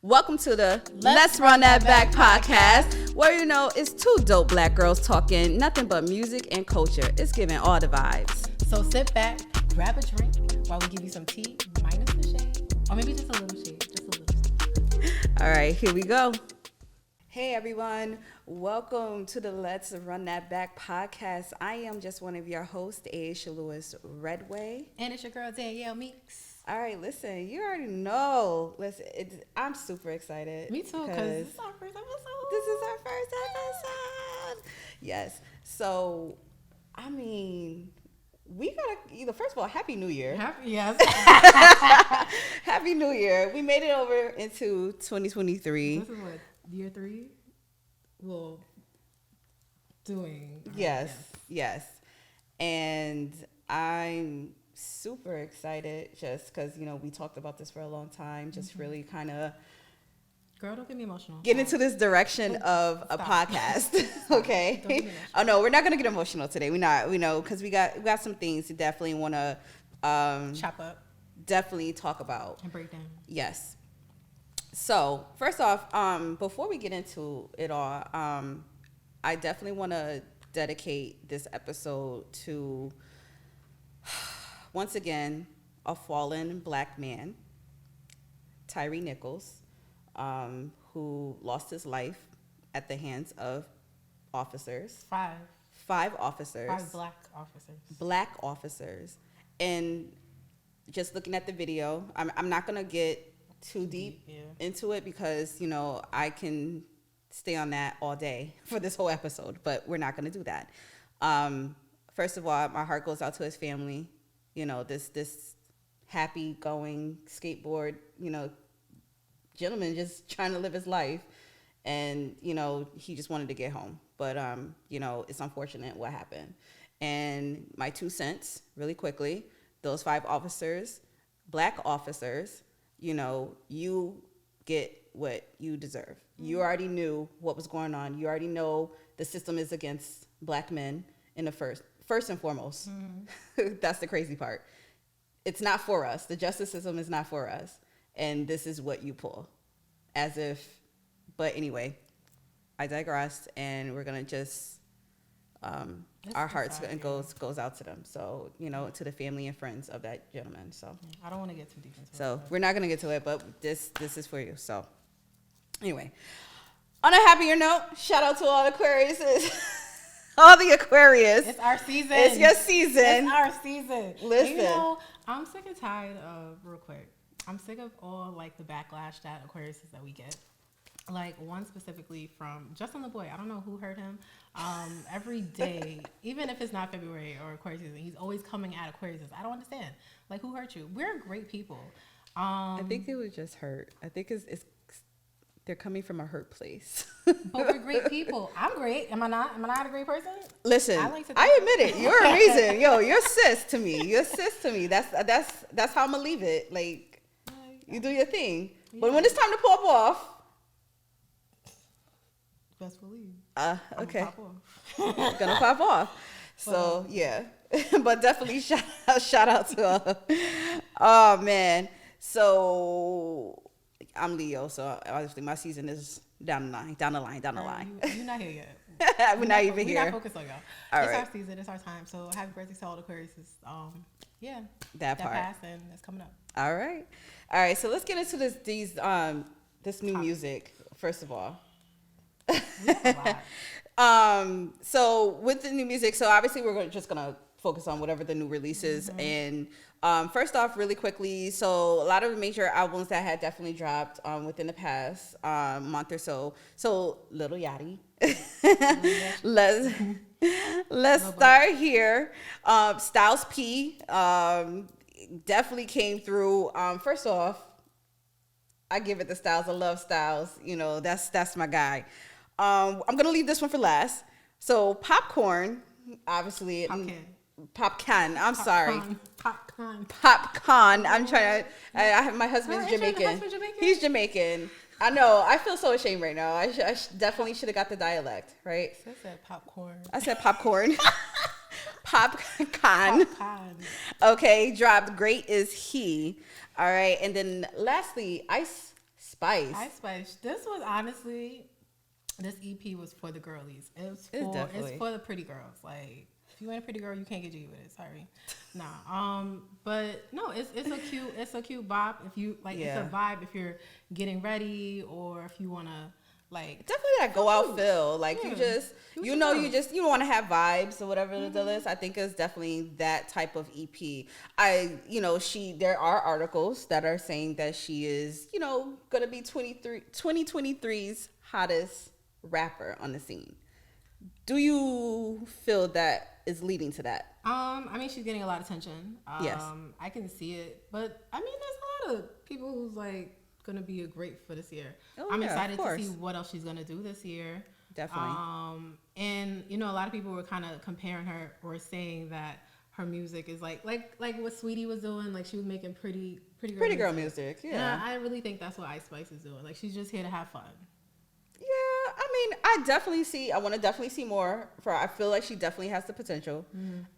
Welcome to the Let's Run That Back podcast, where it's two dope black girls talking nothing but music and culture. It's giving all the vibes. So sit back, grab a drink while we give you some tea, minus the shade, or maybe just a little shade, All right, here we go. Hey everyone, welcome to the Let's Run That Back podcast. I am just one of your hosts, Aasha Lewis Redway. And it's your girl, Danielle and All right, listen, you already know. Listen, I'm super excited. Me too, because this is our first episode. This is our first episode. Yes. So, I mean, we gotta first of all, Happy New Year. Yes. Happy New Year. We made it over into 2023. This is what, year 3? Well, doing. Yes. And I'm super excited just because, we talked about this for a long time. Just really kind of. Girl, don't get me emotional. Get into this direction of a podcast. Okay. Don't get me Oh no, we're not gonna get emotional today. We know because we got some things to definitely want to chop up, definitely talk about and break down. Yes. So first off, before we get into it all, I definitely want to dedicate this episode to once again a fallen black man, Tyree Nichols. Who lost his life at the hands of officers. Five officers. 5 black officers. Black officers. And just looking at the video, I'm not going to get too deep into it because, I can stay on that all day for this whole episode, but we're not going to do that. First of all, my heart goes out to his family. This happy-going skateboard, gentleman just trying to live his life, and he just wanted to get home, but it's unfortunate what happened. And my 2 cents really quickly, those 5 officers, black officers, you get what you deserve. You already knew what was going on. You already know the system is against black men in the first and foremost. That's the crazy part. It's not for us. The justice system is not for us. And this is what you pull, but anyway, I digress, and we're gonna just, our hearts goes out to them. So, to the family and friends of that gentleman. So I don't want to get too deep into it. So we're not gonna get to it, but this is for you. So anyway, on a happier note, shout out to all the Aquariuses. All the Aquarius. It's our season. It's your season. It's our season. Listen. I'm sick and tired of, real quick, I'm sick of all, the backlash that Aquariuses that we get. One specifically from Justin the Boy. I don't know who hurt him. Every day, even if it's not February or Aquarius season, he's always coming at Aquariuses. I don't understand. Who hurt you? We're great people. I think it was just hurt. I think it's they're coming from a hurt place. But we're great people. I'm great. Am I not? Am I not a great person? Listen, I admit it. You're amazing. Yo, you're sis to me. You're sis to me. That's how I'm gonna leave it. You do your thing. Yeah. But when it's time to pop off, best believe. Okay. Gonna pop off. So yeah. But definitely shout out to oh man. So I'm Leo, so obviously my season is down the line. You're not here yet. We're not even here. We're not focused on y'all. It's our season. It's our time. So happy birthday to all the Aquariuses. That part. Passed and it's coming up. All right. So let's get into this new music first of all. So with the new music, so obviously we're just gonna focus on whatever the new releases. And first off, really quickly, so a lot of the major albums that had definitely dropped within the past month or so. So Lil Yachty. Let's start here. Styles P definitely came through. First off, I give it to Styles. I love Styles. That's my guy. I'm gonna leave this one for last. So Popcorn, obviously. Popcorn. I'm sorry. Popcorn. I'm trying to. I have my husband's Jamaican. He's Jamaican. I know. I feel so ashamed right now. I definitely should have got the dialect right. I said popcorn. I said popcorn. Popcorn. Okay, dropped Great Is He. All right, and then lastly, Ice Spice. Ice Spice. This was honestly, this EP was for the girlies. It's for the pretty girls. Like, if you ain't a pretty girl, you can't get jiggy with it. Sorry. Nah. But no, it's a cute bop. If you like, it's a vibe if you're getting ready or if you wanna like definitely that go out feel. Like you don't want to have vibes or whatever the deal is. I think it's definitely that type of EP. There are articles that are saying that she is, gonna be 2023's hottest rapper on the scene. Do you feel that is leading to that? I mean, she's getting a lot of attention. Yes. I can see it, but I mean, there's a lot of people who's like gonna be a great for this year. I'm excited to see what else she's gonna do this year. Definitely. And a lot of people were kind of comparing her or saying that her music is like what Sweetie was doing. Like she was making pretty girl music. Yeah. And I really think that's what Ice Spice is doing. Like she's just here to have fun. Yeah, I mean, I want to definitely see more for her. I feel like she definitely has the potential.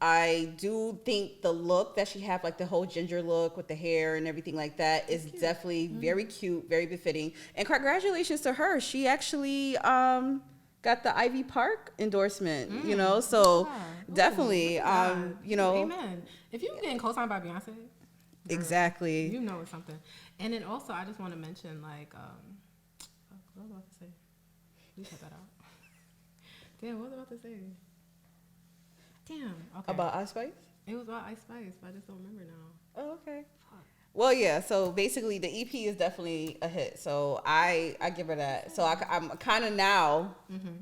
I do think the look that she have, like the whole ginger look with the hair and everything like that, is definitely very cute, very befitting. And congratulations to her. She actually got the Ivy Park endorsement, so definitely, Amen. If you're getting co-signed by Beyonce, exactly. You know it's something. And then also, I just want to mention, like, what was I about to say? We cut that out. Damn, what was I about to say? Damn. Okay. About Ice Spice? It was about Ice Spice, but I just don't remember now. Oh, okay. Fuck. Well, yeah. So basically, the EP is definitely a hit. So I give her that. So I'm kind of now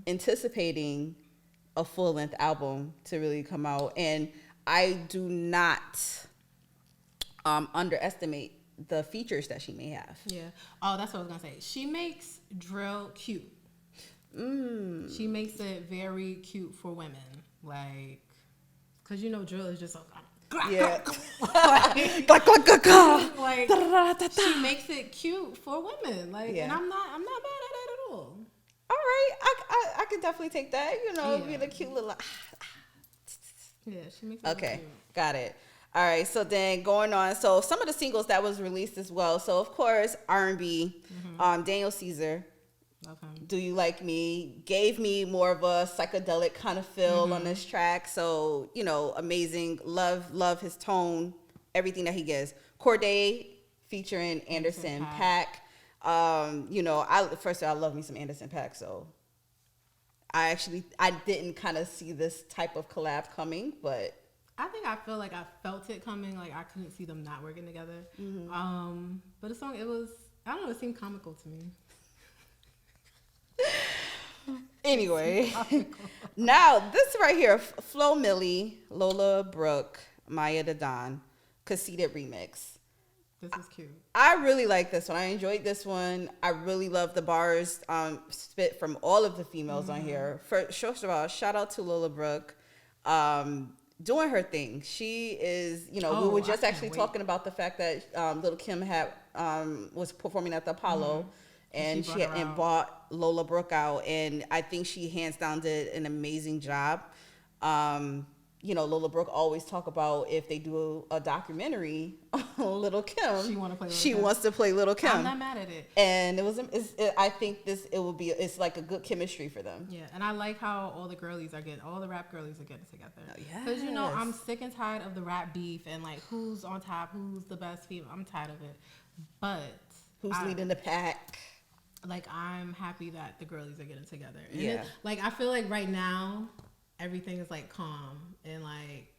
anticipating a full length album to really come out, and I do not underestimate the features that she may have. Yeah. Oh, that's what I was gonna say. She makes drill cute. She makes it very cute for women, like, cause drill is just like, like she makes it cute for women, like, and I'm not mad at it at all. All right, I can definitely take that. Be the cute little. Yeah, she makes it okay, cute. Got it. All right, so then going on, so some of the singles that was released as well. So of course R&B, Daniel Caesar. Okay. Do You Like Me gave me more of a psychedelic kind of feel on this track. So, amazing. Love his tone, everything that he gives. Corday featuring Anderson .Paak. First of all, I love me some Anderson .Paak. So I didn't kind of see this type of collab coming, but I feel like I felt it coming. Like I couldn't see them not working together. But the song, it seemed comical to me. Anyway, now this right here, Flo Milli, Lola Brooke, Maya the Don, Conceited remix. This is cute. I really like this one. I enjoyed this one. I really love the bars spit from all of the females on here. First of all, shout out to Lola Brooke, doing her thing. She is, we were just actually talking about the fact that Lil' Kim was performing at the Apollo. And she bought Lola Brooke out, and I think she hands down did an amazing job. Lola Brooke always talk about if they do a documentary on Lil' Kim, she wants to play Lil' Kim. I'm not mad at it. And I think it's like a good chemistry for them. Yeah, and I like how all the rap girlies are getting together. Oh, yeah. Because I'm sick and tired of the rap beef and like who's on top, who's the best female. I'm tired of it. But who's leading the pack? Like, I'm happy that the girlies are getting together. And I feel like right now, everything is, like, calm in, like,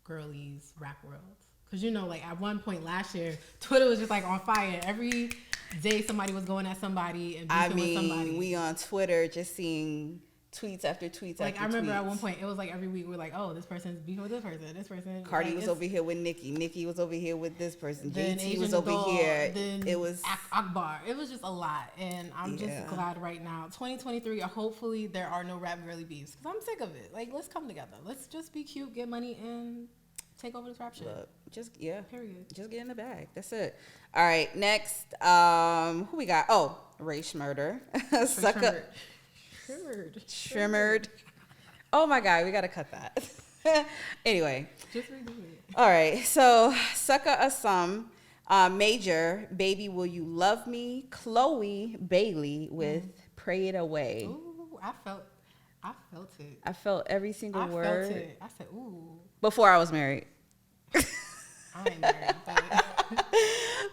girlies rap world. Because, at one point last year, Twitter was just, like, on fire. Every day somebody was going at somebody and beefing with somebody. We on Twitter just seeing tweets after tweets after tweets. I remember at one point, it was, like, every week we're like, oh, this person's beefing with this person. Cardi was over here with Nicki. Nicki was over here with this person. JT was over here. It was Akbar. It was just a lot. And I'm just glad right now, 2023, hopefully there are no rap girly beefs. Because I'm sick of it. Like, let's come together. Let's just be cute, get money, and take over this rap shit. Look, period. Just get in the bag. That's it. All right, next, who we got? Oh, Ray Schmurder. Sucker. Shrimmered. Oh my God, we gotta cut that. Anyway. Just redo it. All right, so Sucker Assam. Major, Baby Will You Love Me, Chloe Bailey with Pray It Away. Ooh, I felt it. I felt every single word. I felt it. I said, ooh. Before I was married. I ain't married, but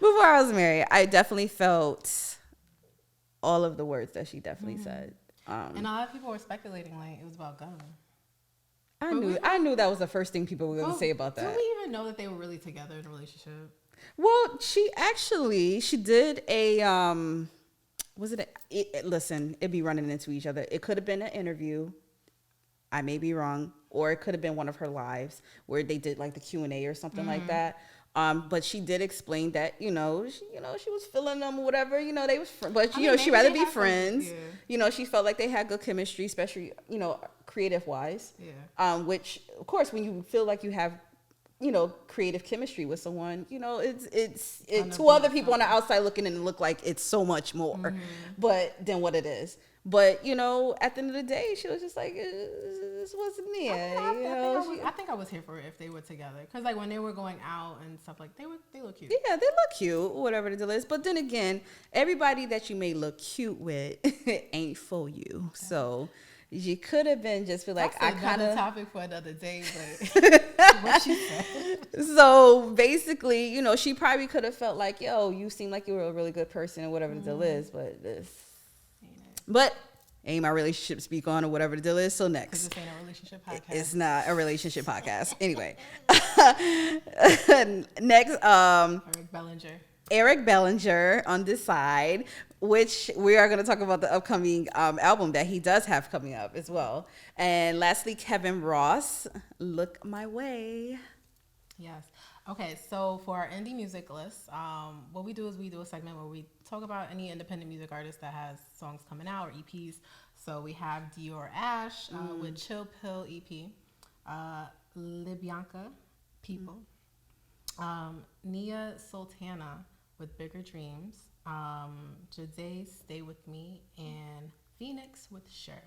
Before I was married, I definitely felt all of the words that she definitely said. And a lot of people were speculating like it was about Gunna. I knew that was the first thing people were going to say about that. Do we even know that they were really together in a relationship? Well, she did a listen, it'd be running into each other. It could have been an interview. I may be wrong, or it could have been one of her lives where they did like the Q&A or something like that. But she did explain that, she was feeling them or whatever, they was, but she'd rather be friends. She felt like they had good chemistry, especially, creative wise. Yeah. Which of course, when you feel like you have, creative chemistry with someone, it's to other people on the outside looking and look like it's so much more, but than what it is. But at the end of the day, she was just like, this wasn't me. I think I was here for it if they were together, because like when they were going out and stuff, like they look cute. Yeah, they look cute, whatever the deal is. But then again, everybody that you may look cute with ain't for you. Okay. So you could have been just feel like that's another topic for another day, but what she said. So basically, she probably could have felt like, yo, you seem like you were a really good person or whatever the deal is, but But ain't my relationship speak on or whatever the deal is. So next. This ain't a relationship podcast. It's not a relationship podcast. Anyway. Next, Eric Bellinger on this side, which we are going to talk about the upcoming album that he does have coming up as well. And lastly, Kevin Ross, Look My Way. Yes. Okay, so for our indie music list, what we do is we do a segment where we talk about any independent music artist that has songs coming out or EPs. So we have Dior Ash with Chill Pill EP, Libyanka, People, Nia Sultana with Bigger Dreams, Jade Stay With Me, and Phoenix with Sure.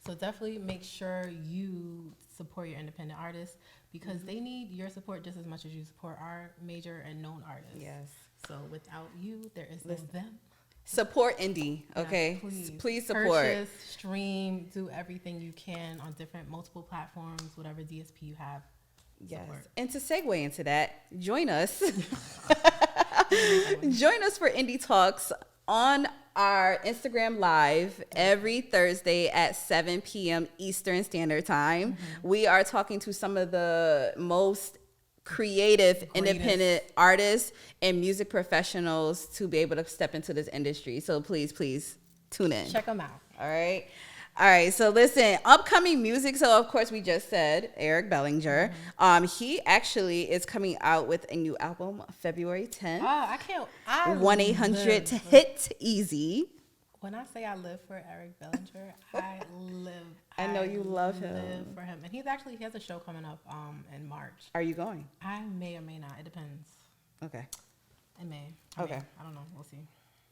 So definitely make sure you support your independent artists, because they need your support just as much as you support our major and known artists. Yes. So without you, there is no them. Support indie, okay? Yeah, please support. Purchase, stream, do everything you can on multiple platforms, whatever DSP you have. Yes. Support. And to segue into that, join us. Join us for Indie Talks on our Instagram Live every Thursday at 7 p.m. Eastern Standard Time. We are talking to some of the most creative, independent artists and music professionals to be able to step into this industry. So please tune in. Check them out. All right. So listen, upcoming music. So of course we just said Eric Bellinger. He actually is coming out with a new album February 10th. I can't. 1-800-HIT-EASY. When I say I live for Eric Bellinger, I live. I know you love him. Live for him, and he has a show coming up in March. Are you going? I may or may not. It depends. Okay. It may. Okay. I don't know. We'll see.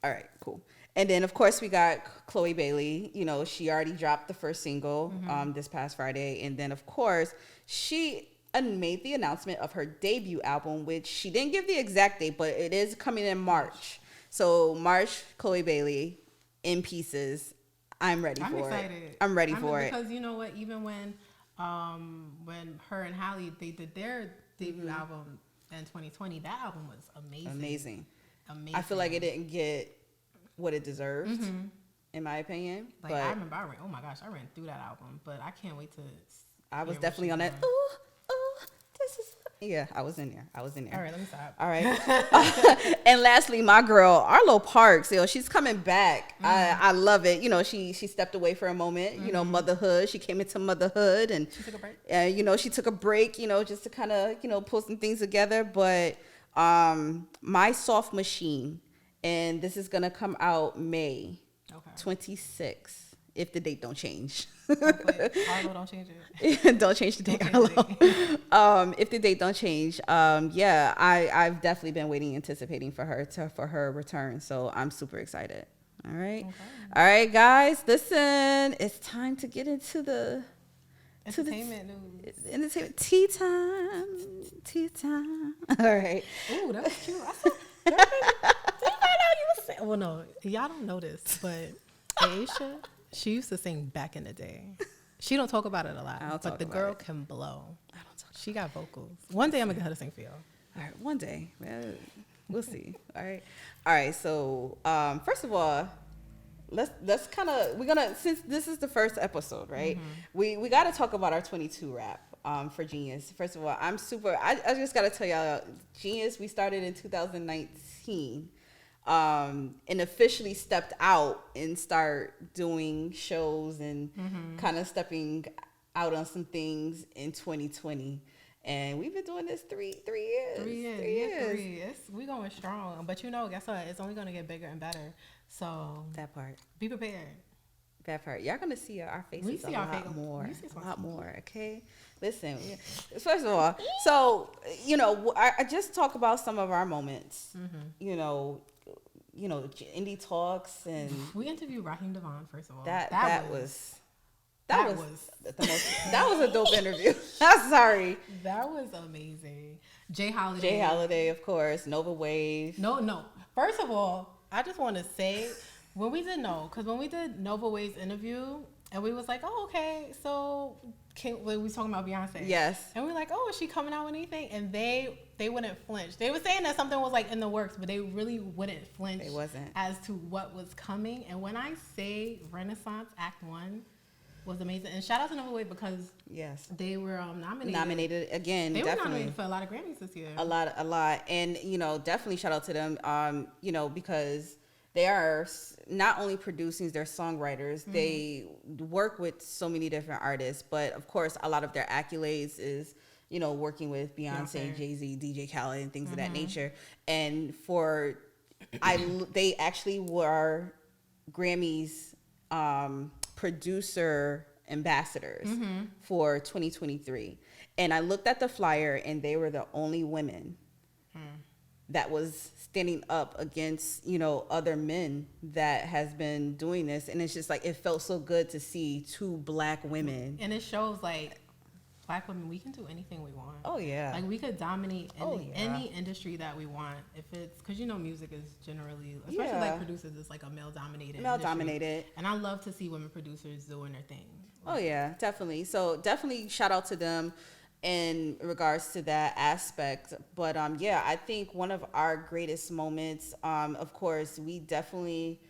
All right, cool. And then of course we got Chloe Bailey. She already dropped the first single this past Friday, and then of course she made the announcement of her debut album, which she didn't give the exact date, but it is coming in March. So March, Chloe Bailey, In Pieces. I'm ready for excited. it. I'm ready for it. Because you know what? Even when her and Halle, they did their debut album in 2020, that album was amazing. I feel like it didn't get what it deserved, in my opinion. Like, but I remember, I ran through that album, but I can't wait to. I was definitely on that. This is. Yeah, I was in there. All right, let me stop. All right. And lastly, my girl, Arlo Parks, she's coming back. I love it. She stepped away for a moment, motherhood. She came into motherhood, and she took a break. She took a break, just to kind of, pull some things together. But My Soft Machine, and this is going to come out May 26th. If the date don't change. Arlo, don't change it. Don't change the date, Arlo. If the date don't change, I've definitely been anticipating for her return. So I'm super excited. All right. Okay. All right, guys, listen, it's time to get into the entertainment news. Entertainment tea time. All right. Ooh, that was cute. Did you find out you was singing? Well, no, y'all don't know this, but Aasha, she used to sing back in the day. She don't talk about it a lot, but the girl can blow. I don't talk. She got vocals. One day I'm gonna get her to sing for y'all. All right, one day. We'll see. All right. So first of all, let's kind of since this is the first episode, right? We got to talk about our 22 rap for Genius. First of all, I just got to tell y'all, Genius, we started in 2019. And officially stepped out and start doing shows and kind of stepping out on some things in 2020. And we've been doing this three years. 3 years. We going strong. But guess what? It's only going to get bigger and better. So that part. Be prepared. That part. Y'all going to see our faces a lot more. Okay. Listen, first of all, so, I just talk about some of our moments, indie talks, and we interviewed Raheem Devon. First of all, that was a dope interview. I'm sorry. That was amazing. Jay Holiday. Of course. Nova Wave. No. First of all, I just want to say when we did Nova Wave's interview, and we was like, oh, okay, so we was talking about Beyonce. Yes. And we were like, oh, is she coming out with anything? And they wouldn't flinch. They were saying that something was like in the works, but they really wouldn't flinch. They wasn't. As to what was coming. And when I say Renaissance Act 1 was amazing. And shout out to Nova Wave because yes, they were nominated. Nominated again. They were nominated for a lot of Grammys this year. A lot. And, definitely shout out to them, because they are not only producing, they're songwriters. They work with so many different artists, but of course, a lot of their accolades is, working with Beyonce, Jay-Z, DJ Khaled, and things of that nature. And they actually were Grammys producer ambassadors for 2023. And I looked at the flyer, and they were the only women that was standing up against, other men that has been doing this. And it's just like, it felt so good to see two Black women. And it shows like Black women, we can do anything we want. Oh yeah. Like we could dominate any industry that we want. If it's, cause music is generally, especially like producers, it's like a male dominated. And I love to see women producers doing their thing. Oh yeah, definitely. So definitely shout out to them in regards to that aspect. But I think one of our greatest moments, of course, we definitely,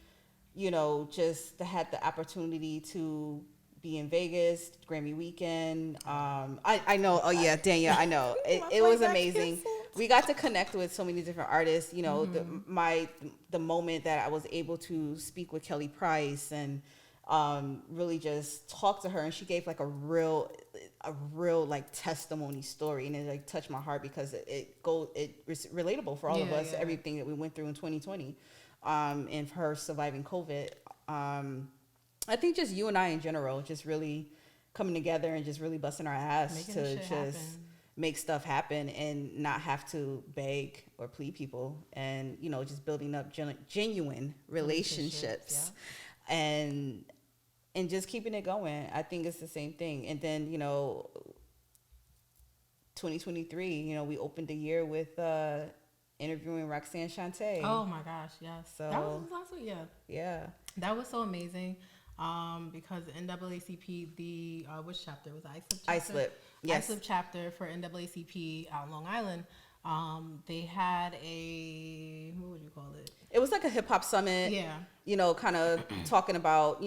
just had the opportunity to be in Vegas, Grammy weekend. I know. Oh yeah, Danielle, I know. It was amazing. We got to connect with so many different artists. The moment that I was able to speak with Kelly Price and really just talk to her, and she gave like a real like testimony story, and it like touched my heart because it's relatable for all of us. Everything that we went through in 2020, and for her surviving COVID. I think just you and I in general, just really coming together and just really busting our ass to just make stuff happen and not have to beg or plead people, and just building up genuine relationships. And just keeping it going. I think it's the same thing. And then 2023, we opened the year with interviewing Roxanne Shante. Oh my gosh, yes. So that was last week. Yeah, that was so amazing. Because NAACP, the which chapter was it? ISLIP chapter for NAACP out in Long Island. They had what would you call it? It was like a hip hop summit. Yeah. Kind of talking about,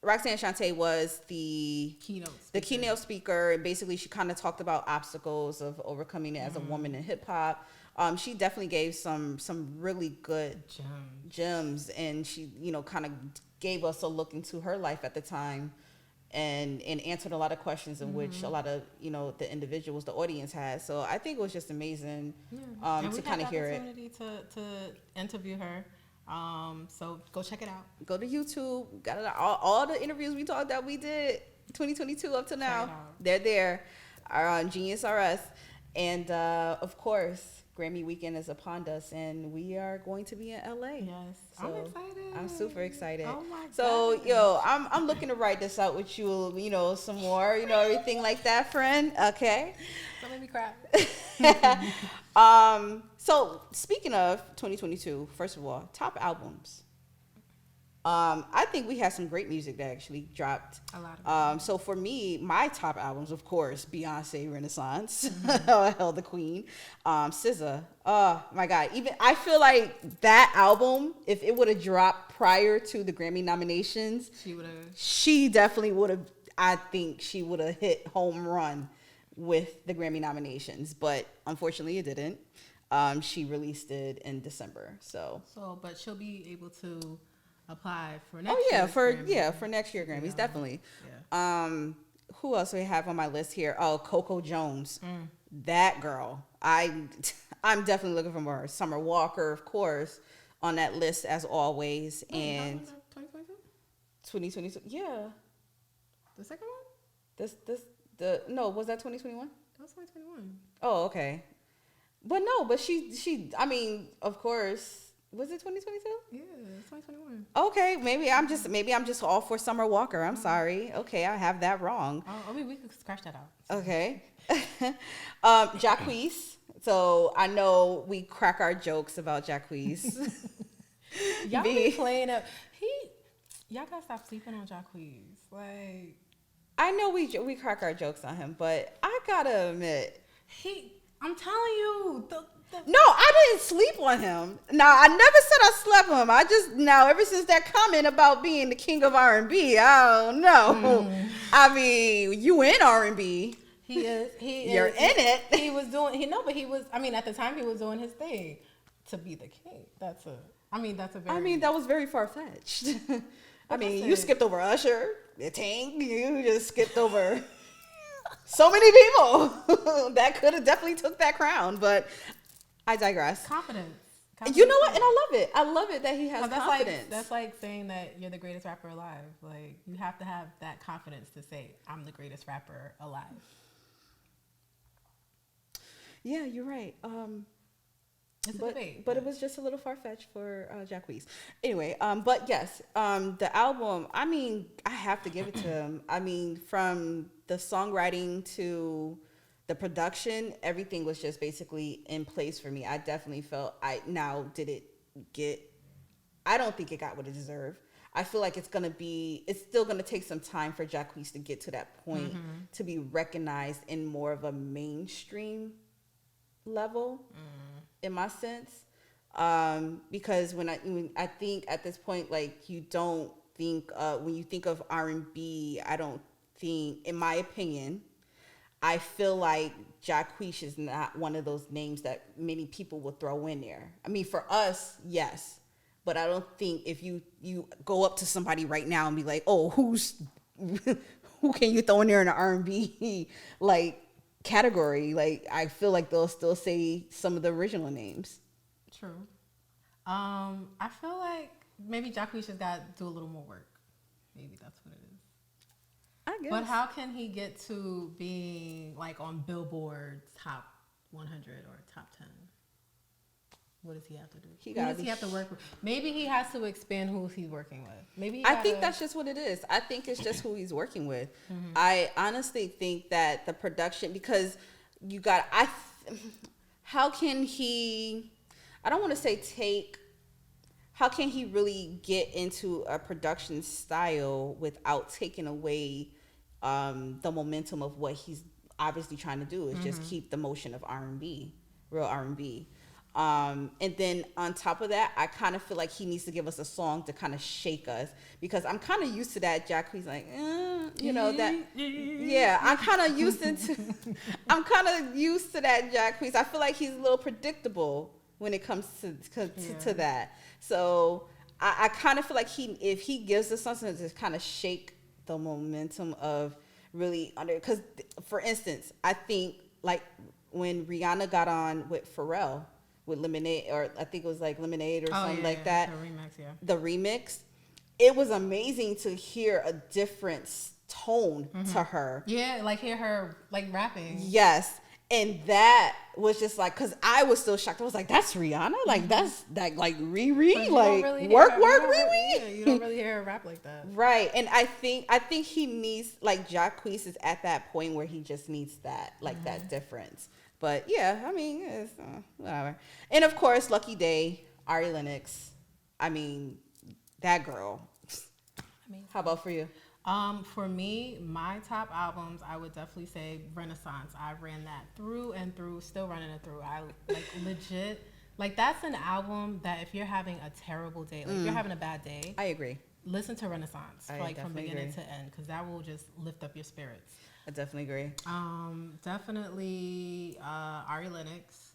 Roxanne Shante was the keynote speaker, and basically she kind of talked about obstacles of overcoming it as a woman in hip hop. She definitely gave some really good gems, and she, kind of gave us a look into her life at the time, and answered a lot of questions in which a lot of, the individuals, the audience had. So I think it was just amazing to kind of hear it. And we had the opportunity to interview her. So go check it out. Go to YouTube. Got it, all the interviews that we did 2022 up to now. They're there. Are on Genius RS. And of course, Grammy weekend is upon us, and we are going to be in LA. Yes, so I'm excited. I'm super excited. Oh my so, gosh. yo, I'm looking to write this out with you, some more, everything like that, friend. Okay. Don't make me cry. So speaking of 2022, first of all, top albums. I think we had some great music that actually dropped. A lot of so for me, my top albums, of course, Beyonce, Renaissance, Hell the Queen, SZA. Oh my God! Even I feel like that album, if it would have dropped prior to the Grammy nominations, she definitely would have. I think she would have hit home run with the Grammy nominations, but unfortunately, it didn't. She released it in December, but she'll be able to apply for next for next year Grammys, definitely. Who else do we have on my list here? Oh, Coco Jones. That girl. I'm definitely looking for more. Summer Walker, of course, on that list as always. And 2022. Yeah. The second one? Was that 2021? That was 2021. Oh, okay. But she I mean, of course. Was it 2022? Yeah, it's 2021. Okay, maybe I'm just all for Summer Walker. I'm sorry. Okay, I have that wrong. I mean, we could scratch that out. Okay. Jacquees. So I know we crack our jokes about Jacquees. Y'all be playing up. Y'all gotta stop sleeping on Jacquees. Like, I know we crack our jokes on him, but I gotta admit, I'm telling you, no, I didn't sleep on him. Now, I never said I slept on him. I just, ever since that comment about being the king of R&B, I don't know. I mean, you in R&B. He is. You're in it. He was doing, at the time he was doing his thing to be the king. That was very far-fetched. You skipped over Usher, the Tank. You just skipped over so many people that could have definitely took that crown, but I digress. Confidence. You know what? And I love it. I love it that he has confidence. That's like saying that you're the greatest rapper alive. Like, you have to have that confidence to say, I'm the greatest rapper alive. Yeah, you're right. It's a debate. But it was just a little far-fetched for Jacquees. Anyway, but yes, the album, I have to give it to him. From the songwriting to the production, everything was just basically in place for me. I definitely felt I don't think it got what it deserved. I feel like it's still gonna take some time for Jacquees to get to that point to be recognized in more of a mainstream level, in my sense. Because when I think at this point, like, you don't think when you think of R&B, I don't think, in my opinion, I feel like Jacquees is not one of those names that many people will throw in there. For us, yes. But I don't think if you go up to somebody right now and be like, oh, who can you throw in there in the R&B like category? Like, I feel like they'll still say some of the original names. True. I feel like maybe Jacquees just got to do a little more work. Maybe that's what it is. I guess. But how can he get to being like on Billboard's top 100 or top 10? What does he have to do? Who does he have to work with? Maybe he has to expand who he's working with. I think that's just what it is. I think it's just who he's working with. I honestly think that the production, because how can he, I don't want to say how can he really get into a production style without taking away the momentum of what he's obviously trying to do, is just keep the motion of R&B, real R&B. And then on top of that, I kind of feel like he needs to give us a song to kind of shake us, because I'm kind of used to that Jacquees, like, I'm kind of used to that Jacquees. I feel like he's a little predictable when it comes to that. So I kind of feel like if he gives us something to just kind of shake the momentum of really because for instance, I think like when Rihanna got on with Pharrell with Lemonade, or I think it was like Lemonade or something like that. The remix. It was amazing to hear a different tone to her. Yeah, like hear her like rapping. Yes. And that was just like, cause I was still shocked. I was like, "That's Rihanna? Like that's like Riri? Like really work, Riri? You don't really hear her rap like that, right?" And I think he needs like Jacquees is at that point where he just needs that like that difference. But yeah, I mean, it's whatever. And of course, Lucky Day, Ari Lennox. I mean, that girl. Amazing. How about for you? For me, my top albums, I would definitely say Renaissance. I ran that through and through, still running it through. I like legit, like that's an album that if you're having a terrible day, like if you're having a bad day, I agree. Listen to Renaissance, like from beginning to end, because that will just lift up your spirits. I definitely agree. Definitely Ari Lennox.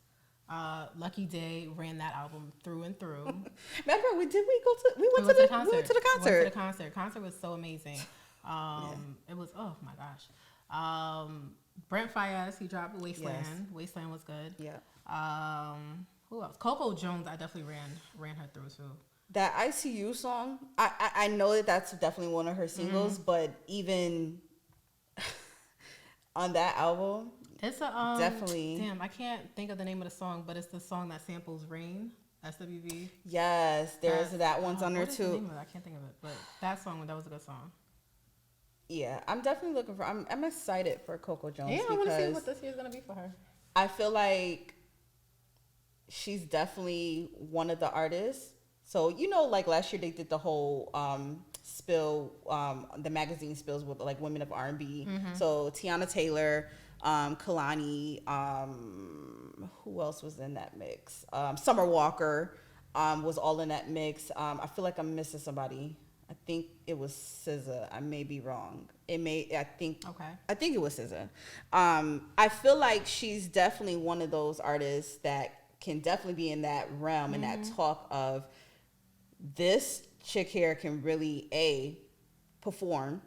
Lucky Day, ran that album through and through. Remember, we went to the concert. We went to the concert. Concert was so amazing. It was, oh my gosh. Brent Faiyaz, he dropped Wasteland. Yes. Wasteland was good. Yeah. Who else? Coco Jones, I definitely ran her through too. That ICU song, I know that that's definitely one of her singles, but even on that album, it's a definitely. Damn, I can't think of the name of the song, but it's the song that samples Rain, SWV. Yes, there's that one's on there too. The name of it? I can't think of it, but that song, that was a good song. Yeah, I'm definitely looking for. I'm excited for Coco Jones. Yeah, I want to see what this year's gonna be for her. I feel like she's definitely one of the artists. So like last year they did the whole spill, the magazine spills with like women of R&B. Mm-hmm. So Tiana Taylor, Kalani, who else was in that mix? Summer Walker was all in that mix. I feel like I'm missing somebody. I think it was SZA. I may be wrong. I think it was SZA. I feel like she's definitely one of those artists that can definitely be in that realm and that talk of this chick here can really perform.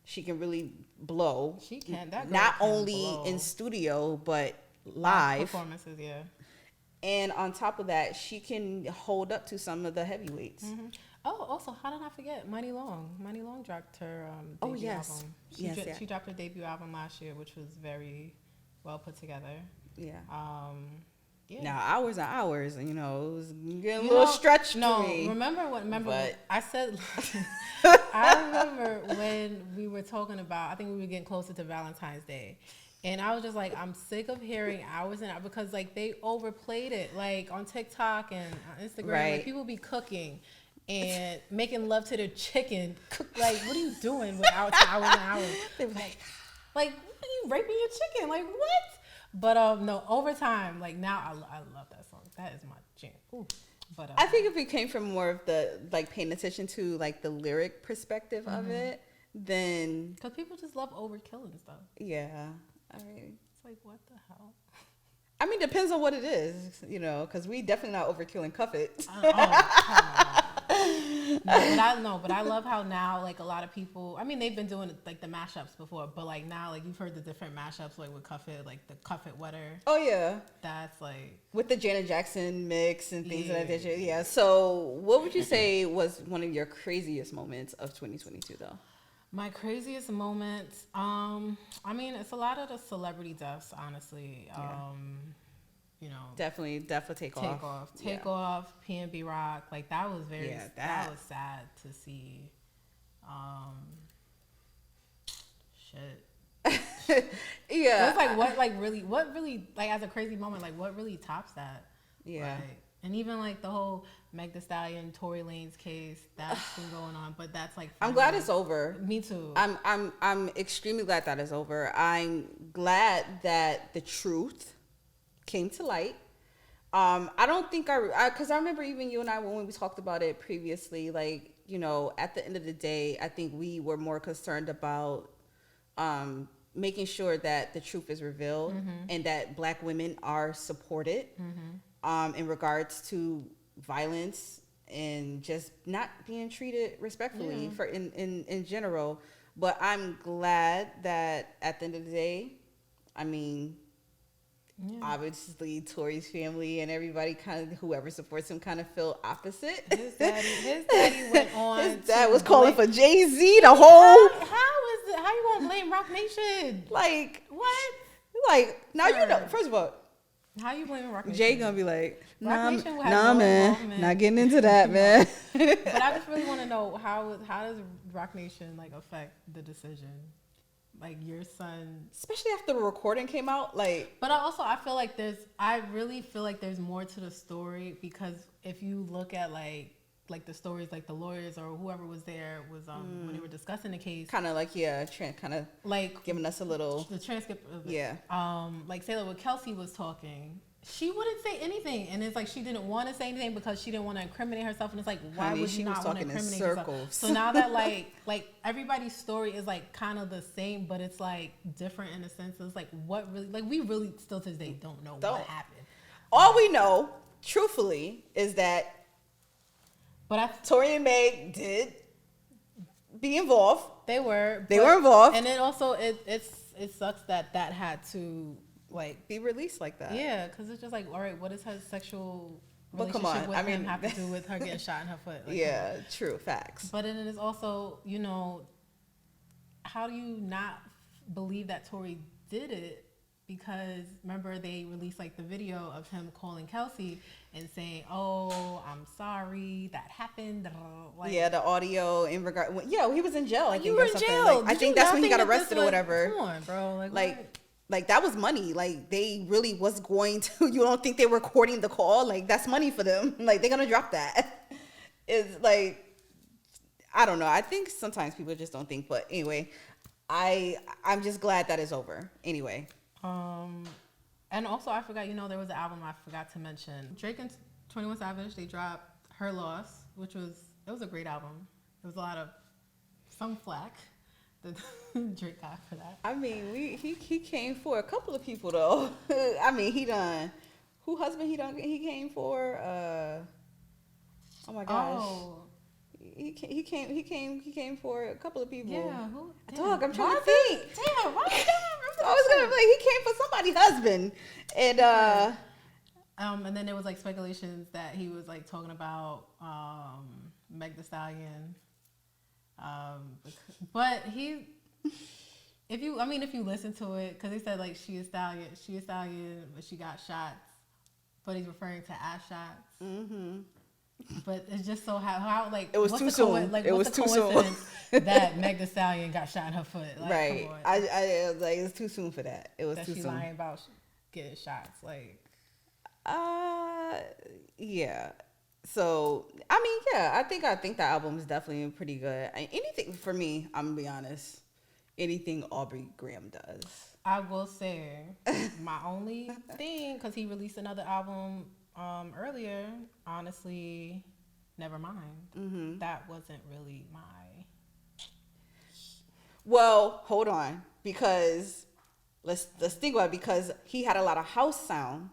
She can really blow. She can. That girl not can only blow. in studio but live performances. Yeah. And on top of that, she can hold up to some of the heavyweights. Mm-hmm. Oh, also, how did I forget Money Long? Money Long dropped her debut album. She dropped her debut album last year, which was very well put together. Yeah. Yeah. Now hours and hours, it was getting a little stretched to me. Remember what I said? I remember when we were talking about. I think we were getting closer to Valentine's Day, and I was just like, I'm sick of hearing hours and hours because like they overplayed it, like on TikTok and on Instagram. Right. Like people be cooking and making love to their chicken. Like, what are you doing with hours and hours? They were like, you raping your chicken? Like what? But no, Overtime, like now I love that song. That is my jam. Ooh. But I think if it came from more of the like paying attention to like the lyric perspective of it, then because people just love overkill and stuff. Yeah, I mean, it's like what the hell. I mean, depends on what it is, because we definitely not overkilling Cuff It. But I love how now, like, a lot of people, I mean, they've been doing, like, the mashups before, but, like, now, like, you've heard the different mashups, like, with Cuff It, like, the Cuff It Wetter. Oh, yeah. That's, like... With the Janet Jackson mix and things like that. Yeah. So, what would you say was one of your craziest moments of 2022, though? My craziest moments, I mean, it's a lot of the celebrity deaths, honestly. Yeah. Definitely Take Off, PNB Rock, like that was that was sad to see. Shit. Yeah. It was like what really like as a crazy moment, like what really tops that? Yeah. Like, and even like the whole Meg Thee Stallion, Tory Lanez case that's been going on, but that's like I'm glad it's over. Me too. I'm extremely glad that it's over. I'm glad that the truth came to light. I don't think because I remember even you and I when we talked about it previously, like, at the end of the day, I think we were more concerned about making sure that the truth is revealed and that Black women are supported in regards to violence and just not being treated respectfully for in general. But I'm glad that at the end of the day, I mean, obviously Tory's family and everybody kind of whoever supports him kind of feel opposite. His daddy went on. His dad was calling for Jay-Z the whole. How is it? How you gonna blame Rock Nation? Like what? Like, now Sir. you know. First of all, How you blaming Rock Nation? Jay gonna be like, Rock Nation will have nah, no man, involvement. not getting into that, man. But I just really want to know how does Rock Nation like affect the decision? Like your son, Especially after the recording came out, like. but I really feel like there's more to the story, because if you look at like the stories, like the lawyers or whoever was there was when they were discussing the case, Kind of like, yeah, kind of like giving us a little. the transcript of it. Yeah. Like say like when Kelsey was talking, she wouldn't say anything, and it's like she didn't want to say anything because she didn't want to incriminate herself, and it's like, why Honey, would she you was not want to talking in incriminate circles. yourself? So now that like everybody's story is like kind of the same, but it's like different in a sense. It's like what really, like we really still to this day don't know what happened. All we know, truthfully, is that Tori and Meg did be involved. They were involved, and then also it sucks that had to like be released like that. Yeah, because it's just like, all right, what does her sexual But come relationship on, with I mean, him have to do with her getting shot in her foot? Like, yeah, true, facts. But then it's also, you know, how do you not believe that Tori did it? Because remember they released like the video of him calling Kelsey and saying, "Oh, I'm sorry that happened." Like, yeah, the audio in regard. Yeah, he was in jail. I think you were or in something. jail. Like, I think that's when he got arrested or whatever. Come on, bro. Like that was money. Like they really was going to. You don't think they were recording the call? Like that's money for them. Like they're gonna drop that. It's like, I don't know. I think sometimes people just don't think. But anyway, I'm just glad that it's over. Anyway. And also I forgot, you know, there was an album I forgot to mention. Drake and 21 Savage, they dropped Her Loss, which was a great album. There was a lot of some flack that Drake got for that. I mean, he came for a couple of people though. I mean, he done. Who husband he came for? Oh my gosh. Oh. He came for a couple of people. Yeah, who? Dog, I'm trying to think. Damn, why I was gonna be like, he came for somebody's husband, and then there was like speculations that he was like talking about Meg Thee Stallion, but if you listen to it, because he said like she a stallion, but she got shots, but he's referring to ass shots. Mm-hmm. But it's just so how like it was too soon. Like it what's was the too coincidence soon that Meg Thee Stallion got shot in her foot? Like, right. Come on. I was like, it's too soon for that. It was that too she soon. lying about getting shots. Like, yeah. So I mean, yeah, I think the album is definitely pretty good. Anything for me, I'm gonna be honest. Anything Aubrey Graham does. I will say my only thing, because he released another album earlier, honestly, never mind. Mm-hmm. That wasn't really my. Well, hold on, because let's think about it, because he had a lot of house sound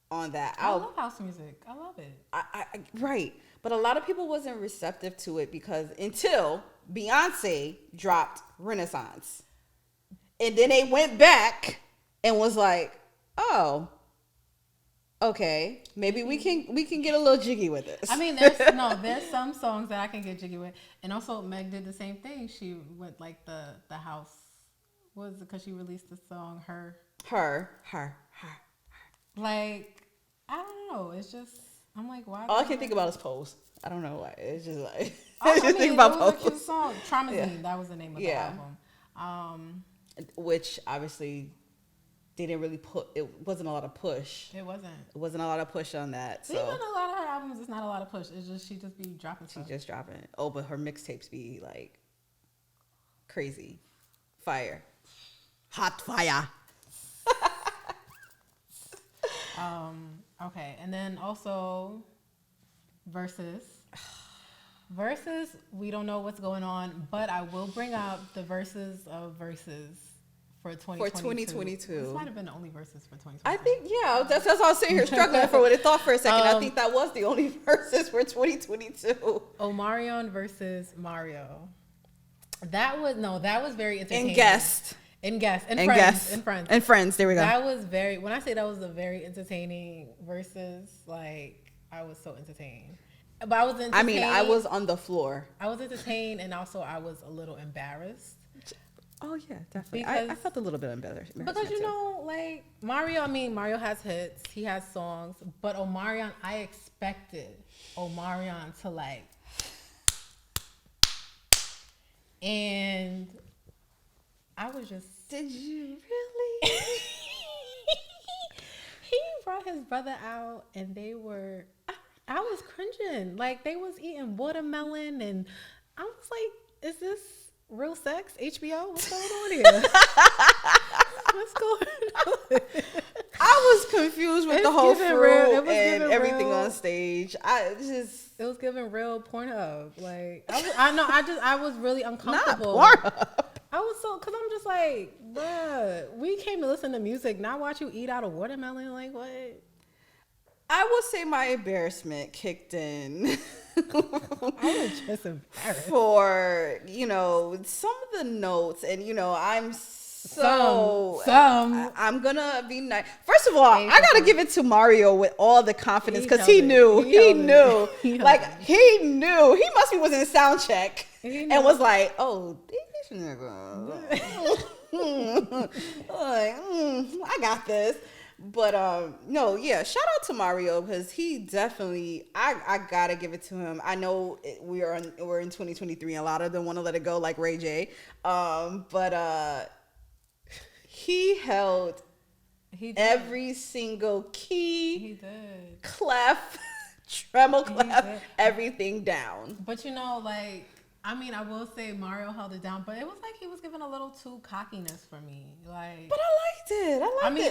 on that album. I love house music. I love it. Right, but a lot of people wasn't receptive to it because until Beyonce dropped Renaissance, and then they went back and was like, oh. Okay, maybe we can get a little jiggy with this. I mean, there's some songs that I can get jiggy with, and also Meg did the same thing. She went like the house, was it because she released the song Her. Like, I don't know. It's just, I'm like, why? All I can think about is Pose. I don't know why. It's just like I just mean, think about it was Pose. a cute song. Traumazine, Yeah. that was the name of the album. Which obviously didn't really it wasn't a lot of push. It wasn't a lot of push on that. So even a lot of her albums, it's not a lot of push. It's just she just be dropping stuff. She's just dropping. Oh, but her mixtapes be like crazy, fire, hot fire. Okay, and then also Versus, we don't know what's going on, but I will bring up the Versus of Versus for 2022. This might have been the only Versus for 2022. I think, yeah, that's why I was sitting here struggling for what it thought for a second. I think that was the only Versus for 2022. Omarion versus Mario. That was very entertaining. And friends. There we go. That was when I say that was a very entertaining Versus, like, I was so entertained. But I was entertained. I mean, I was on the floor. I was entertained, and also I was a little embarrassed. Oh yeah, definitely. I felt a little bit embarrassed because you know, like Mario. I mean, Mario has hits. He has songs, but Omarion, I expected Omarion to like, and I was just. Did you really? He brought his brother out, and they were. I was cringing. Like they was eating watermelon, and I was like, "Is this real sex? HBO? What's going on here? What's going on?" I was confused with the whole fruit and everything on stage. It was giving real Pornhub. Like I was really uncomfortable. Not Pornhub. I was cause I'm just like, bruh, we came to listen to music, not watch you eat out a watermelon. Like what? I will say my embarrassment kicked in. I was just embarrassed for, you know, some of the notes, and you know, I'm gonna be nice. First of all, I gotta give it to Mario with all the confidence, because he knew. He knew. He must be was in sound check and was like, oh, this nigga. I got this. But no, yeah, shout out to Mario, because he definitely, I gotta give it to him. I know we're in 2023 and a lot of them want to let it go, like Ray J. But he held every single key, he did, clef, treble clef, everything down. But you know, like, I mean, I will say Mario held it down, but it was like he was giving a little too cockiness for me. Like, but I liked it.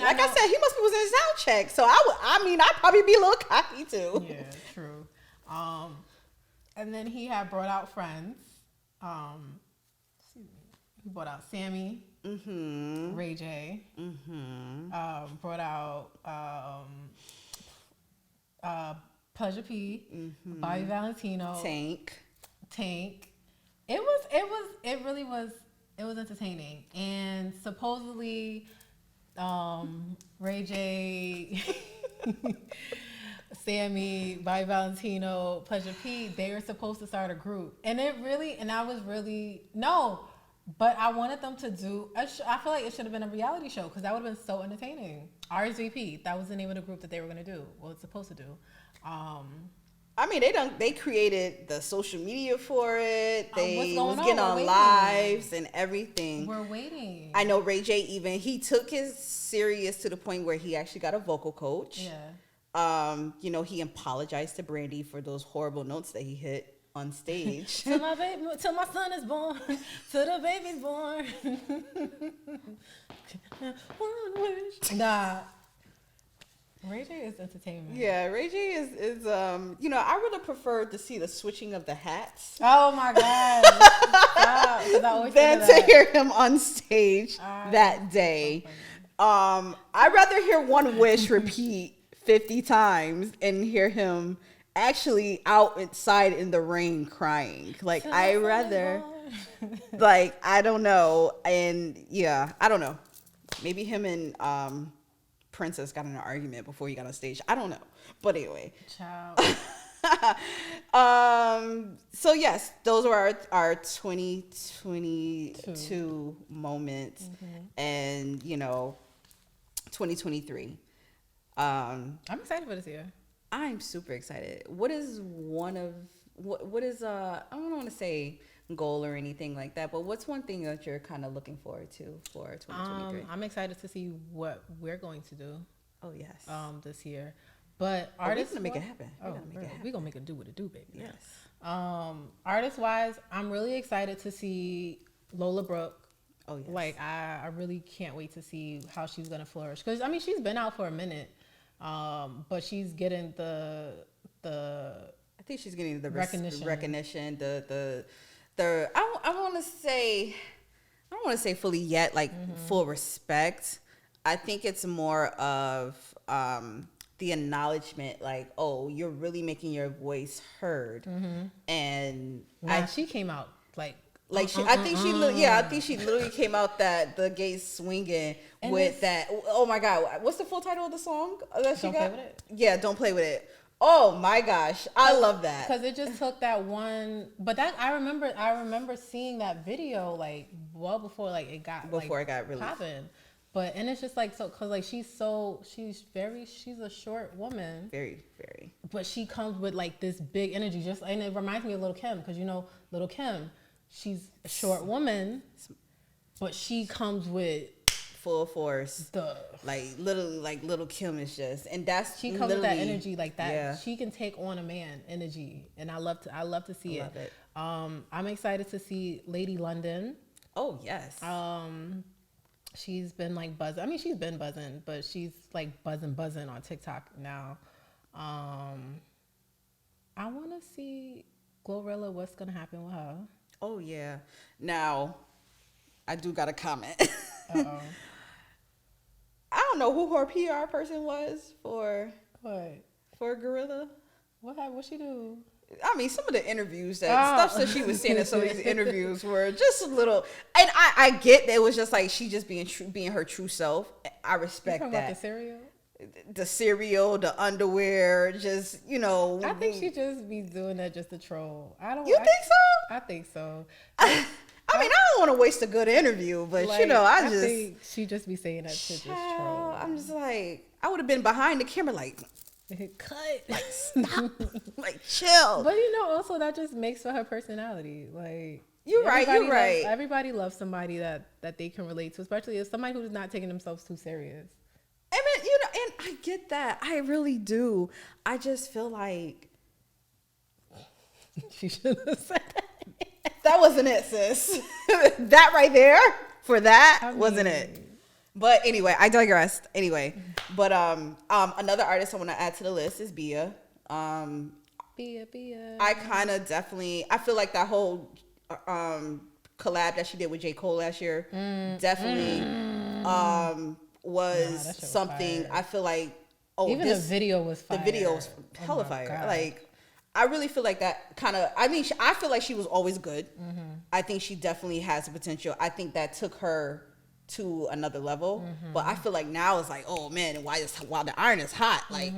Like I said, he must be was in sound check, so I'd probably be a little cocky too. Yeah, true. And then he had brought out friends. He brought out Sammy, Ray J, brought out Pleasure P, Bobby Valentino, Tank. It really was entertaining. And supposedly Ray J, Sammy, Bobby Valentino, Pleasure P, they were supposed to start a group. And but I wanted them to do I feel like it should have been a reality show, because that would have been so entertaining. RSVP, that was the name of the group that they were going to do. Well, it's supposed to do. I mean, they created the social media for it. They was getting on lives and everything. We're waiting. I know Ray J he took his serious to the point where he actually got a vocal coach. Yeah. You know, he apologized to Brandy for those horrible notes that he hit on stage. Till my son is born, till the baby's born. One wish. Nah. Ray J is entertainment. Yeah, Ray J is you know, I would have preferred to see the switching of the hats. Oh my God. Than to hear him on stage that day. I'd rather hear One Wish repeat 50 times and hear him actually outside in the rain crying. Like, I rather, like, I don't know. And yeah, I don't know. Maybe him and Princess got in an argument before he got on stage. I don't know. But anyway. Child. So yes, those were our 2022 moments. And, you know, 2023. I'm excited for this year. I'm super excited. What is what is I don't want to say goal or anything like that, but what's one thing that you're kind of looking forward to for 2023? I'm excited to see what we're going to do. Oh yes. This year, but artists, we're gonna make it happen. We're gonna make it do what it do, baby. Yes. Artist wise, I'm really excited to see Lola Brooke. Oh yes. Like I really can't wait to see how she's gonna flourish, because I mean she's been out for a minute, but she's getting the I think she's getting the recognition. I don't want to say fully yet, like full respect. I think it's more of the acknowledgement, like, oh, you're really making your voice heard. And she came out like I think she literally came out the gate swinging and with that. Oh my God, what's the full title of the song that she got? Don't Play With It. Yeah, Don't Play With It. Oh my gosh, I love that because it just took that one. But that I remember seeing that video like well before like it got before it got really popping. But and it's just like so because like she's a short woman, very very. but she comes with like this big energy. Just and it reminds me of Little Kim because you know Little Kim, she's a short woman, but she comes with full force. Like little Kim is just, and that's she comes with that energy like that. Yeah. She can take on a man energy, and I love to see it. I'm excited to see Lady London. Oh yes. She's been like buzzing. I mean, she's been buzzing, but she's like buzzing on TikTok now. I want to see Glorilla. What's gonna happen with her? Oh yeah. Now, I do got a comment. Uh-oh. I don't know who her PR person was for Gorilla. What she do? I mean, some of the interviews stuff that she was saying in some of these interviews were just a little, and I get that it was just like she just being her true self. I respect that. About the cereal, the underwear, just I think she just be doing that just to troll. You think so? I think so. I mean, I don't want to waste a good interview, but I think she just be saying that to just troll. I'm just like, I would have been behind the camera like, cut, like stop, like chill. But also that just makes for her personality. Like you're right. Everybody loves somebody that they can relate to, especially if somebody who's not taking themselves too serious. I mean, and I get that. I really do. I just feel like she should have said that. That wasn't it, sis. That right there for that wasn't it. But anyway, I digressed. Anyway, but another artist I want to add to the list is Bia. Bia. I kind of definitely. I feel like that whole collab that she did with J. Cole last year definitely was something. I feel like even the video was fire. The video was hella fire. God. Like I really feel like that kind of. I mean, I feel like she was always good. Mm-hmm. I think she definitely has the potential. I think that took her to another level. Mm-hmm. But I feel like now it's like, oh man, while the iron is hot, like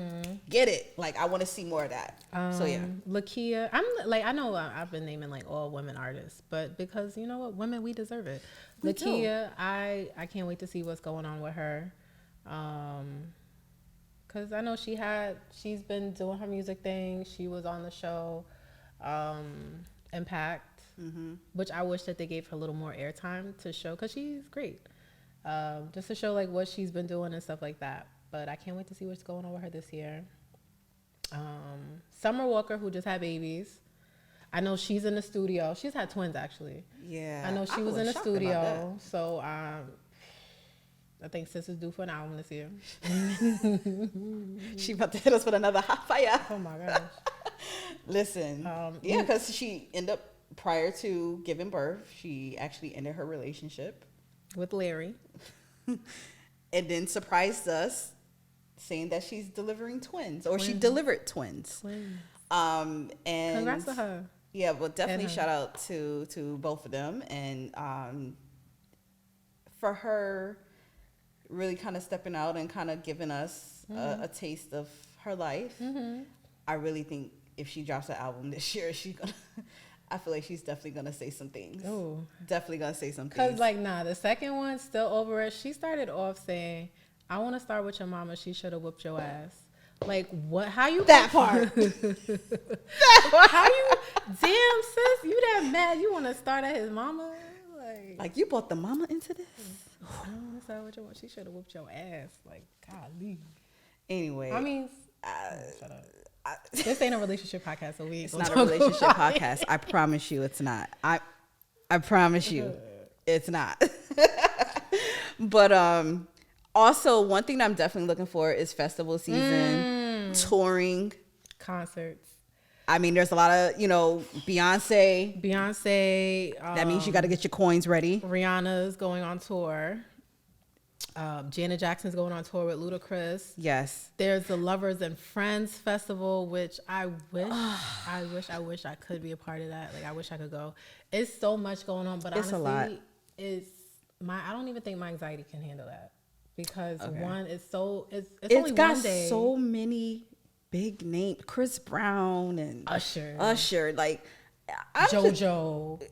get it. Like I want to see more of that. So yeah, Lakia. I'm like I know I've been naming like all women artists, but because you know what, women we deserve it. Lakia, I can't wait to see what's going on with her. Because I know she's been doing her music thing. She was on the show Impact, which I wish that they gave her a little more airtime to show because she's great. Just to show like what she's been doing and stuff like that. But I can't wait to see what's going on with her this year. Summer Walker, who just had babies. I know she's in the studio. She's had twins actually. Yeah. I know she was in the studio. So I think sis is due for an album this year. She about to hit us with another hot fire. Oh my gosh. Listen. Because she ended up, prior to giving birth, she actually ended her relationship. With Larry. And then surprised us saying that she's delivering twins. Or she delivered twins. And congrats to her. Yeah, well definitely shout out to both of them. And for her really kind of stepping out and kind of giving us a taste of her life. I really think if she drops an album this year, I feel like she's definitely gonna say some things. Ooh. Definitely gonna say some things. Cause like the second one still over it. She started off saying, "I want to start with your mama. She should have whooped your ass." Like what? How you that part? That part. How you? Damn sis, you that mad? You want to start at his mama? Like you brought the mama into this? I don't want to start with your mama. She should have whooped your ass. Like golly. Anyway, I mean, shut up. This ain't a relationship podcast, so it's not a relationship podcast. I promise you, it's not. I promise you, it's not. But also one thing that I'm definitely looking for is festival season, touring, concerts. I mean, there's a lot of Beyonce. That means you got to get your coins ready. Rihanna's going on tour. Janet Jackson's going on tour with Ludacris. Yes. There's the Lovers and Friends Festival, which I wish I could be a part of that. Like I wish I could go. It's so much going on, but it's honestly, I don't even think my anxiety can handle that because one, it's only got one day. So many big name, Chris Brown and Usher, like JoJo,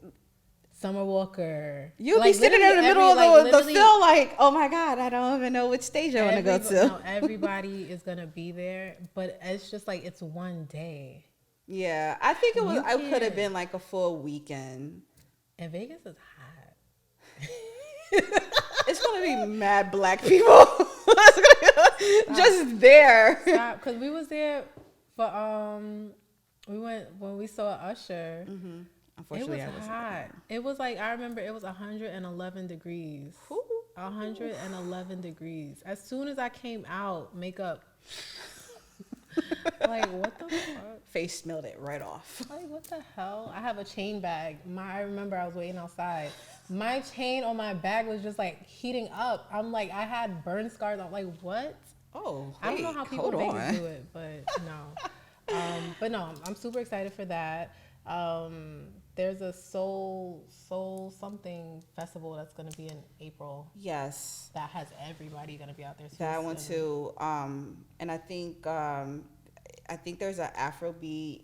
Summer Walker. You'll be sitting in the middle of the field like, oh my God, I don't even know which stage I want to go to. No, everybody is gonna be there, but it's just like it's one day. Yeah, I think it could have been like a full weekend. And Vegas is hot. It's gonna be mad black people just there. Stop, because we was there for we went when we saw Usher. Mm-hmm. Unfortunately, it was hot. It was like, I remember it was 111 degrees. Ooh. 111 degrees. As soon as I came out, makeup. Like, what the fuck? Face smelled it right off. Like, what the hell? I have a chain bag. I remember I was waiting outside. My chain on my bag was just like heating up. I'm like, I had burn scars. I'm like, what? Oh, wait, I don't know how people in Vegas do it, but no. But no, I'm super excited for that. There's a soul something festival that's going to be in April. Yes. That has everybody going to be out there. That one too. And I think there's an Afrobeat.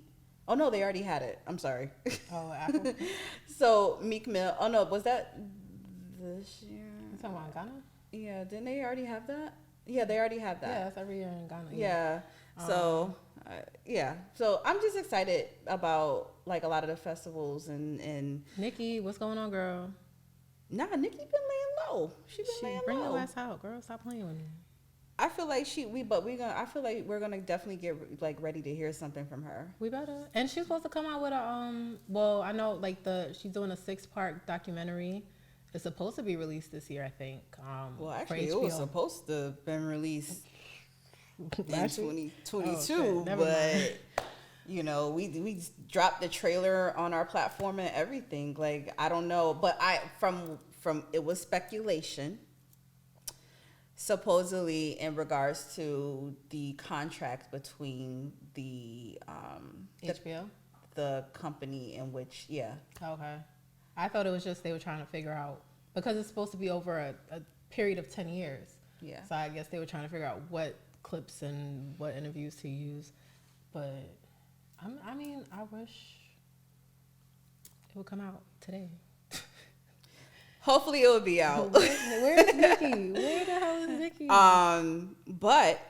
Oh no, they already had it. I'm sorry. Oh, Afrobeat. So Meek Mill. Oh no, was that this year? You talking about Ghana? Yeah, didn't they already have that? Yeah, they already have that. Yeah, that's every year in Ghana. Yeah. So yeah. So I'm just excited about like a lot of the festivals and Nikki, what's going on, girl? Nah, Nikki been laying low. She laying bring low. your ass out, girl. Stop playing with me. I feel like I feel like we're gonna definitely get like ready to hear something from her. We better. And she's supposed to come out with a well, I know like she's doing a 6-part documentary. It's supposed to be released this year, I think. Well, actually, it was supposed to have been released in 2022, but you know, we dropped the trailer on our platform and everything. Like, I don't know, but from it was speculation. Supposedly, in regards to the contract between the HBO, the company in which, yeah. Okay, I thought it was just they were trying to figure out, because it's supposed to be over a period of 10 years. Yeah. So I guess they were trying to figure out what clips and what interviews to use. But I mean, I wish it would come out today. Hopefully it will be out. Where's Nikki? Where the hell is Nikki? But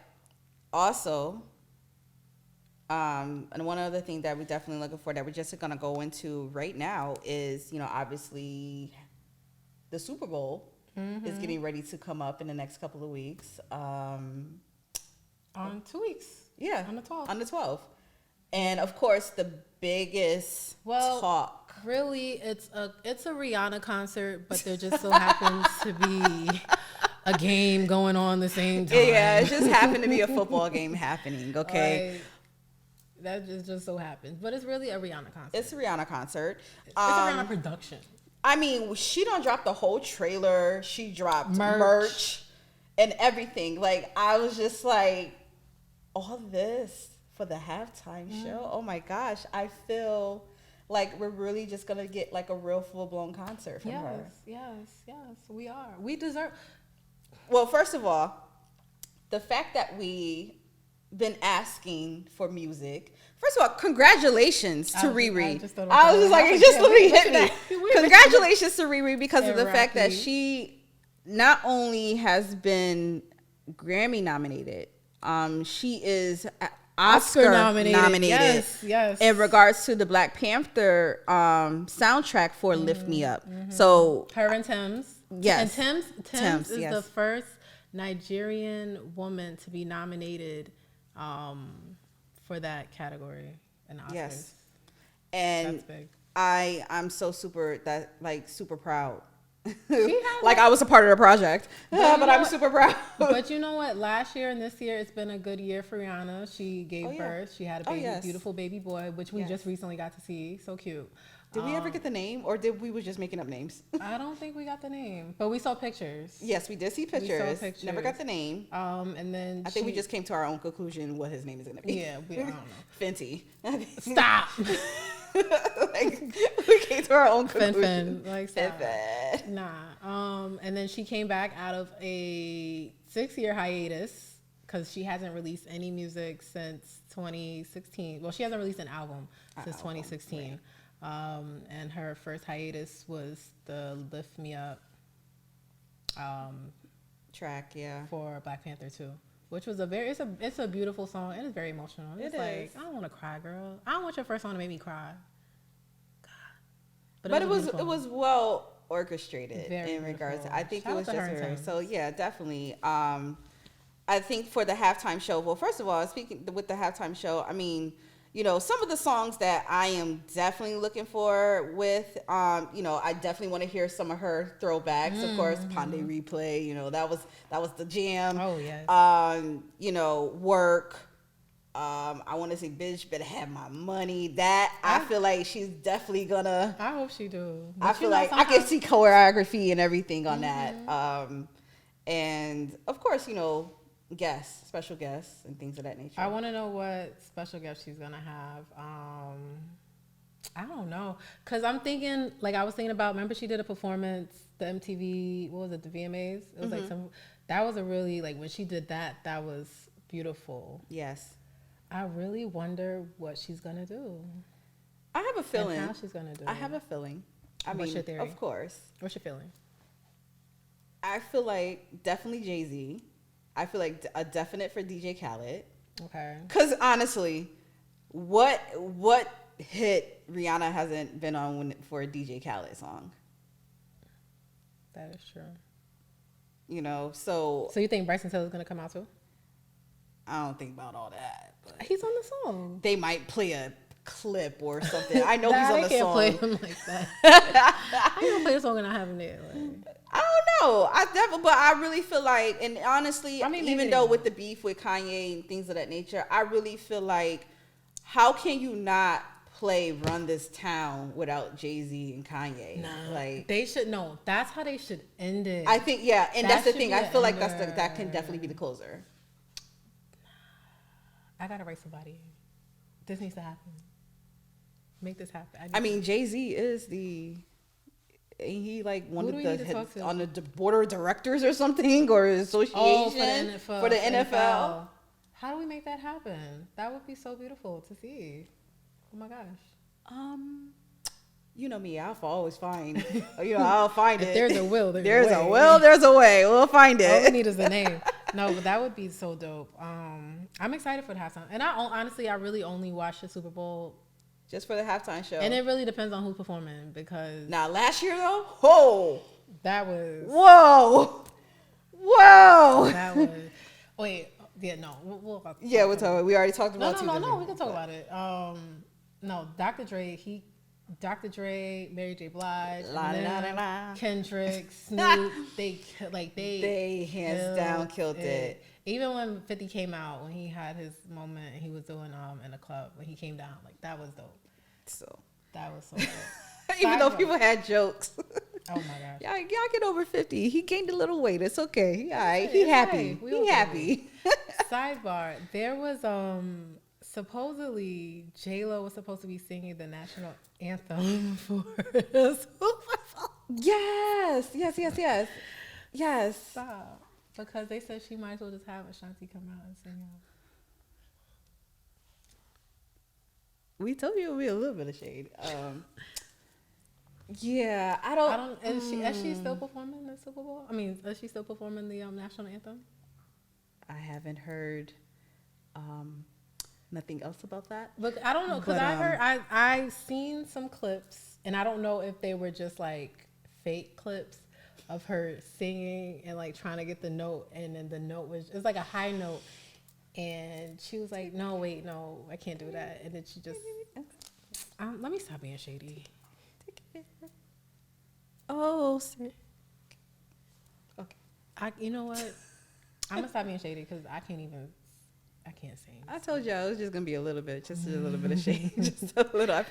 also, and one other thing that we're definitely looking for that we're just gonna go into right now is, you know, obviously the Super Bowl is getting ready to come up in the next couple of weeks. On 2 weeks. Yeah. On the 12th. On the 12th. And of course the biggest talk. Really, it's a Rihanna concert, but there just so happens to be a game going on the same time. Yeah, it just happened to be a football game happening, okay? That just so happens. But it's really a Rihanna concert. It's a Rihanna concert. It's a Rihanna production. I mean, she don't drop the whole trailer. She dropped merch and everything. Like, I was just like, all this for the halftime show? Oh my gosh. I feel like we're really just going to get like a real full-blown concert from her. Yes, we are. We deserve. Well, first of all, the fact that we been asking for music. First of all, congratulations to Riri. I was just like, let me hit that. Congratulations to Riri because of the fact that she not only has been Grammy nominated, she is Oscar nominated. Yes. In regards to the Black Panther soundtrack for "Lift Me Up." So her and Thames. Yes. And Thames is the first Nigerian woman to be nominated for that category in Oscars. Yes. And that's big. I'm so super proud. Like I was a part of the project, but I'm super proud. But you know what? Last year and this year, it's been a good year for Rihanna. She gave birth. She had a beautiful baby boy, which we just recently got to see. So cute. Did we ever get the name, or did we was just making up names? I don't think we got the name, but we saw pictures. Yes, we did see pictures. Never got the name. And then I think we just came to our own conclusion what his name is going to be. Yeah, I don't know. Fenty. Stop. Like we came to our own conclusion. Like stop. Nah. And then she came back out of a 6-year hiatus because she hasn't released any music since 2016. Well, she hasn't released an album since 2016. Right. And her first hiatus was the Lift Me Up track, for Black Panther 2. Which was it's a beautiful song and it's very emotional. It's like, I don't want to cry, girl. I don't want your first song to make me cry. God. But it was well orchestrated in regards to, I think it was just her. So yeah, definitely. I think for the halftime show, well, first of all, speaking with the halftime show, I mean, you know, some of the songs that I am definitely looking for with, you know, I definitely want to hear some of her throwbacks. Of course, Pande Replay, you know, that was the jam. Oh, yes. You know, Work. I want to say Bitch Better Have My Money. That I feel like she's definitely gonna. I hope she do. I feel like I can see choreography and everything on that. And of course, you know, special guests and things of that nature. I want to know what special guest she's gonna have. I don't know, cause I'm thinking, like, I was thinking about. Remember, she did a performance, the MTV. What was it? The VMAs. It was like that was a really, like, when she did that. That was beautiful. Yes. I really wonder what she's gonna do. I have a feeling. And how she's gonna do it. I have a feeling. What's your theory? Of course. What's your feeling? I feel like definitely Jay-Z. I feel like a definite for DJ Khaled. Okay. Because honestly, what hit Rihanna hasn't been on for a DJ Khaled song? That is true. You know, so you think Bryson Tiller is gonna come out too? I don't think about all that. But he's on the song. They might play a clip or something. I know he's on the song. I can't play him like that. I can't play a song and I have him there. Like. I don't know. But I really feel like, and honestly, I mean, even though with the beef with Kanye and things of that nature, I really feel like, how can you not play Run This Town without Jay-Z and Kanye? Nah, like, they should know. That's how they should end it. I think, yeah, and that's the thing. I feel like that can definitely be the closer. I gotta write somebody. This needs to happen. Make this happen. I mean, Jay-Z is ain't he like one of the on the board of directors or something, or association for the NFL? How do we make that happen? That would be so beautiful to see. Oh my gosh. You know me, I'll always find. I'll find it. If there's a will, there's a will. There's a way. We'll find it. All we need is the name. No, but that would be so dope. I'm excited for the halftime, and I really only watch the Super Bowl just for the halftime show. And it really depends on who's performing, because now last year though, that was whoa. That was we'll talk. We already talked about it. No, we can talk about it. No, Dr. Dre, Mary J. Blige, Kendrick, Snoop, they hands down killed it. Even when 50 came out, when he had his moment, and he was doing in a club when he came down, like, that was dope. So that was so dope. Even though people had jokes. Oh my gosh. Y'all get over 50. He gained a little weight. It's okay. He happy. He happy. Sidebar. There was supposedly J-Lo was supposed to be singing the national anthem for the Super Bowl. Yes. Stop. Because they said she might as well just have Ashanti come out and sing out. We told you it would be a little bit of shade. Is she still performing the Super Bowl? I mean, is she still performing the national anthem? I haven't heard nothing else about that. Look, I don't know, because I've seen some clips, and I don't know if they were just like fake clips of her singing and like trying to get the note, and then the note it's like a high note, and she was like, no, I can't do that, and then she just let me stop being shady. Oh, sir. Okay. You know what? I'm gonna stop being shady because I can't sing. I told y'all it was just gonna be a little bit of shade, just a little.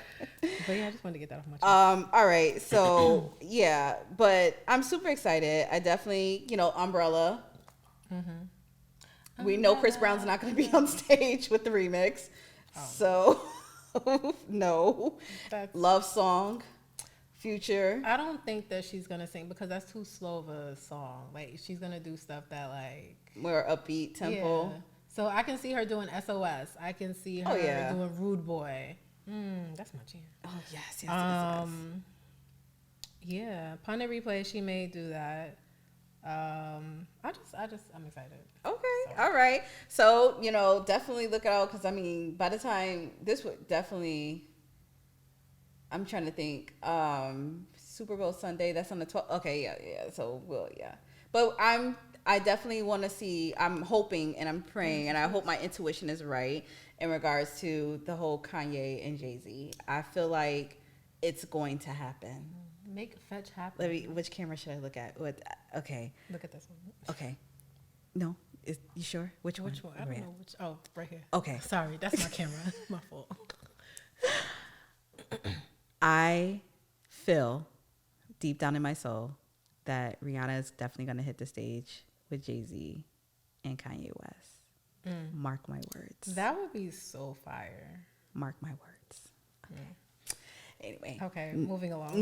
But yeah, I just wanted to get that off my chest. All right, so yeah, but I'm super excited. I definitely, Umbrella. Mm-hmm. We know Chris Brown's not gonna be on stage with the remix, so no. Love Song Future. I don't think that she's gonna sing because that's too slow of a song. Like she's gonna do stuff that like more upbeat tempo. Yeah. So I can see her doing SOS. I can see her doing Rude Boy. That's my jam. Oh yes. Yeah, Pundit Replay, she may do that. I'm excited. Okay, all right. So definitely look out because I mean, by the time this would definitely, I'm trying to think. Super Bowl Sunday. That's on the 12th. Okay, yeah. So but I definitely want to see. I'm hoping and I'm praying and I hope my intuition is right in regards to the whole Kanye and Jay-Z. I feel like it's going to happen. Make fetch happen. Which camera should I look at? Okay. Look at this one. Okay. No, you sure? Which one? I don't know which. Oh, right here. Okay. Sorry, that's my camera. My fault. I feel deep down in my soul that Rihanna is definitely going to hit the stage with Jay-Z and Kanye West. Mark my words. That would be so fire. Mark my words. Okay. Anyway. Okay, moving along.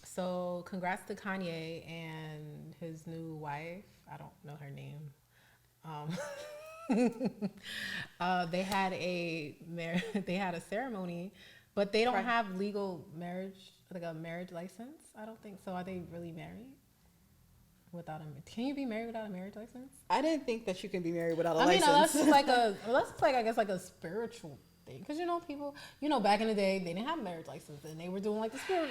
So, congrats to Kanye and his new wife. I don't know her name. They had a ceremony, but they don't have legal marriage, like a marriage license. I don't think so. Are they really married? Can you be married without a marriage license? I didn't think that you can be married without a license. Unless it's like I guess like a spiritual thing. Because people, back in the day, they didn't have a marriage license and they were doing like the spirit,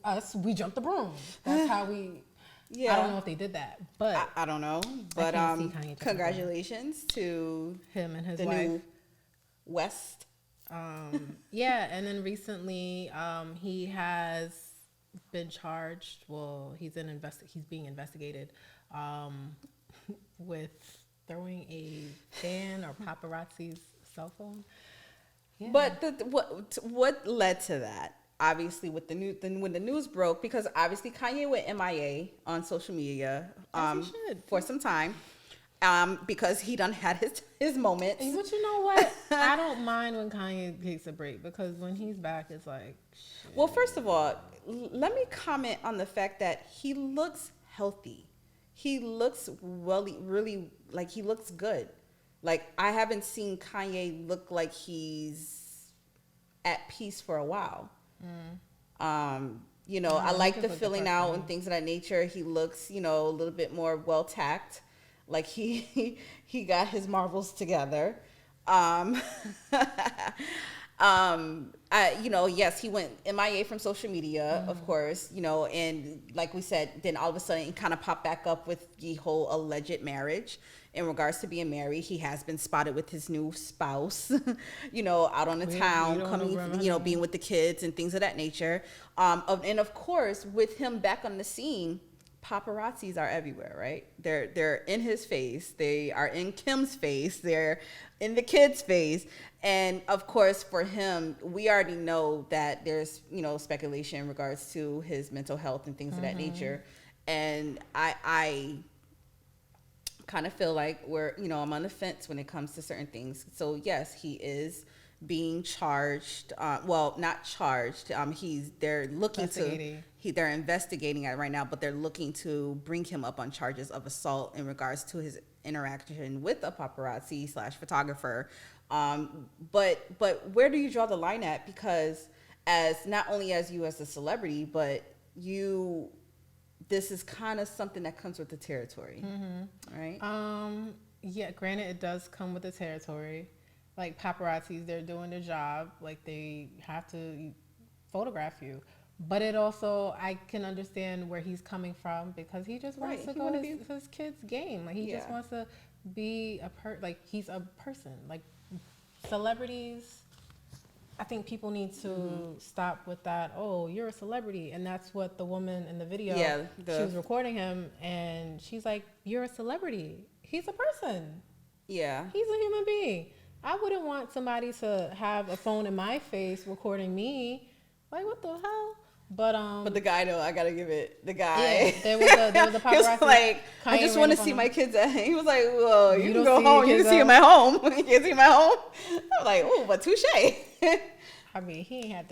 us, we jumped the broom. That's how we, I don't know if they did that, but. I don't know, but congratulations to him and his wife. New West. Yeah, and then recently he has been charged. Well, he's being investigated with throwing a fan or paparazzi's cell phone. Yeah. But what led to that? Obviously, with when the news broke, because obviously Kanye went MIA on social media for some time. Because he done had his moments. But you know what? I don't mind when Kanye takes a break because when he's back, it's like, shit. Well, first of all, let me comment on the fact that he looks healthy. He looks really like he looks good. Like I haven't seen Kanye look like he's at peace for a while. I like the filling out and things of that nature. He looks, a little bit more well tacked. Like he got his marbles together. Yes, he went MIA from social media, of course, and like we said, then all of a sudden it kind of popped back up with the whole alleged marriage. In regards to being married, he has been spotted with his new spouse, out on the town, coming, being with the kids and things of that nature. And of course, with him back on the scene, paparazzis are everywhere, right? They're in his face. They are in Kim's face. They're in the kid's face. And of course, for him, we already know that there's, speculation in regards to his mental health and things of that nature. And I kind of feel like I'm on the fence when it comes to certain things. So yes, he is being charged. Well, not charged. They're investigating it right now, but they're looking to bring him up on charges of assault in regards to his interaction with a paparazzi / photographer. But where do you draw the line at? Because not only as you as a celebrity, but this is kind of something that comes with the territory, right? Yeah, granted, it does come with the territory. Like paparazzis, they're doing their job. Like they have to photograph you. But it also, I can understand where he's coming from because he just wants to go to his kid's game. Like he just wants to be he's a person. Like celebrities, I think people need to stop with that. Oh, you're a celebrity, and that's what the woman in the video. Yeah, she was recording him, and she's like, "You're a celebrity. He's a person. Yeah, he's a human being. I wouldn't want somebody to have a phone in my face recording me. Like, what the hell?" But the guy though, I gotta give it the guy. Yeah, there was a paparazzi. He was like, I just want to see my kids at home. He was like, well, you can go home. You can see him at home. You can see him at home. I'm like, oh, but touche. I mean, he ain't had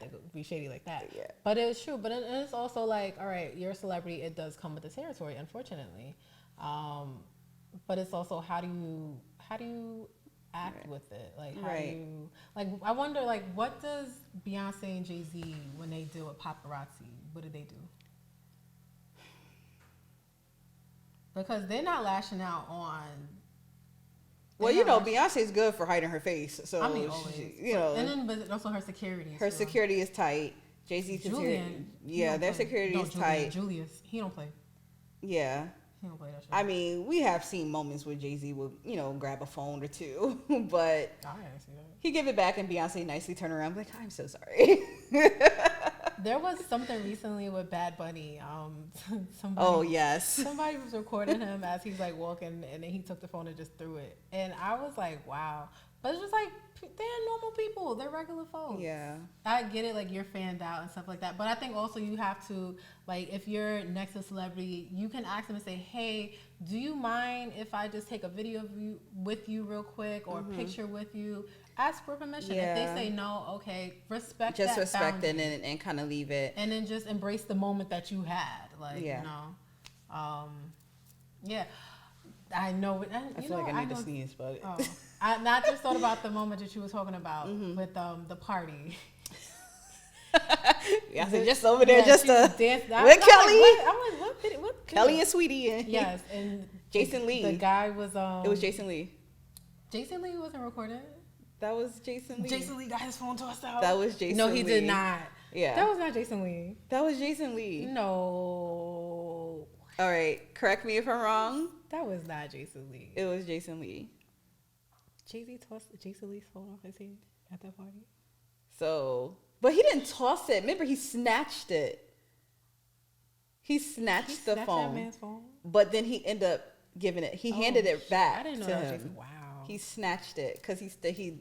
to be shady like that. Yeah. But it was true. But it's also like, all right, you're a celebrity. It does come with the territory, unfortunately. But it's also how do you act with it? Like how do you like? I wonder like what does Beyonce and Jay-Z when they deal with paparazzi? What do they do? Because they're not lashing out on. Well, you know, Beyonce's good for hiding her face. So, I mean, always. you know. And then, but also her security. Her security is tight. Jay-Z's security. Yeah, their security is tight. Julius, he don't play. Yeah. He don't play that shit. I mean, we have seen moments where Jay-Z will, you know, grab a phone or two, but he give it back and Beyonce nicely turn around like, I'm so sorry. There was something recently with Bad Bunny. Somebody was recording him as he's like walking, and then he took the phone and just threw it. And I was like, wow. But it's just like they're normal people. They're regular folks. Yeah. I get it. Like you're fanned out and stuff like that. But I think also you have to like if you're next to a celebrity, you can ask them and say, hey, do you mind if I just take a video of you with you real quick or a picture with you? Ask for permission. Yeah. If they say no, okay, respect just that respect boundary. it and kind of leave it. And then just embrace the moment that you had. Like, you know. Yeah. I know. I feel like I need to sneeze, but... I just thought about the moment that you were talking about with the party. Yeah, so just over there just to... Dance. With Kelly. I'm like, what? Kelly and Sweetie. Yes, and... Jason Lee. The guy was... It was Jason Lee. Jason Lee wasn't recorded? That was Jason Lee. Jason Lee got his phone tossed out. That was Jason Lee. No, he did not. Yeah. That was not Jason Lee. That was Jason Lee. No. All right. Correct me if I'm wrong. That was not Jason Lee. It was Jason Lee. Jay-Z tossed Jason Lee's phone off his head at that party. So, but he didn't toss it. Remember, he snatched it. He snatched the phone. That man's phone. But then he ended up giving it. He handed it back. I didn't know to that was him. Jason. Wow. He snatched it because he.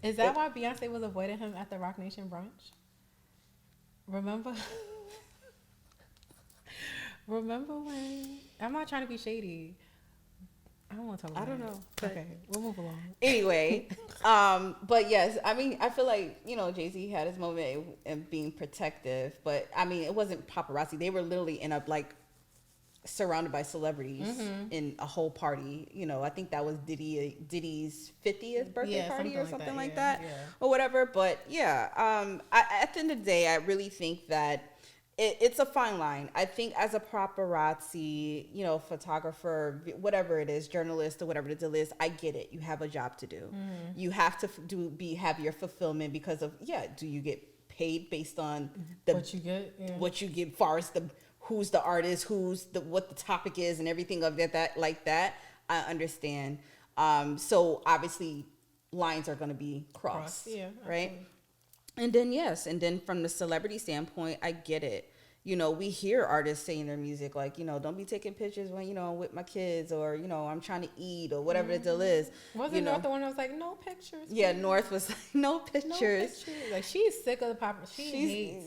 Is that why Beyonce was avoiding him at the Rock Nation brunch? Remember? Remember when? I'm not trying to be shady. I don't want to talk about it. I don't know. Okay, we'll move along. Anyway, but yes, I mean, I feel like, you know, Jay-Z had his moment in being protective, but I mean, it wasn't paparazzi. They were literally in a, like, surrounded by celebrities in a whole party. You know, I think that was Diddy's 50th birthday party or something like that, or whatever. But yeah, at the end of the day, I really think that it's a fine line. I think as a paparazzi, you know, photographer, whatever it is, journalist or whatever the deal is, I get it. You have a job to do. You have to have your fulfillment because of, do you get paid based on what you get far as who's the artist, what the topic is and everything of that like that. I understand. So obviously lines are going to be crossed, right? Absolutely. And then from the celebrity standpoint, I get it. You know, we hear artists saying their music like, you know, don't be taking pictures when, you know, I'm with my kids, or, you know, I'm trying to eat, or whatever the deal is. Wasn't North the one that was like, no pictures? Yeah, North was like, no pictures. No pictures. Like, she's sick of the paparazzi.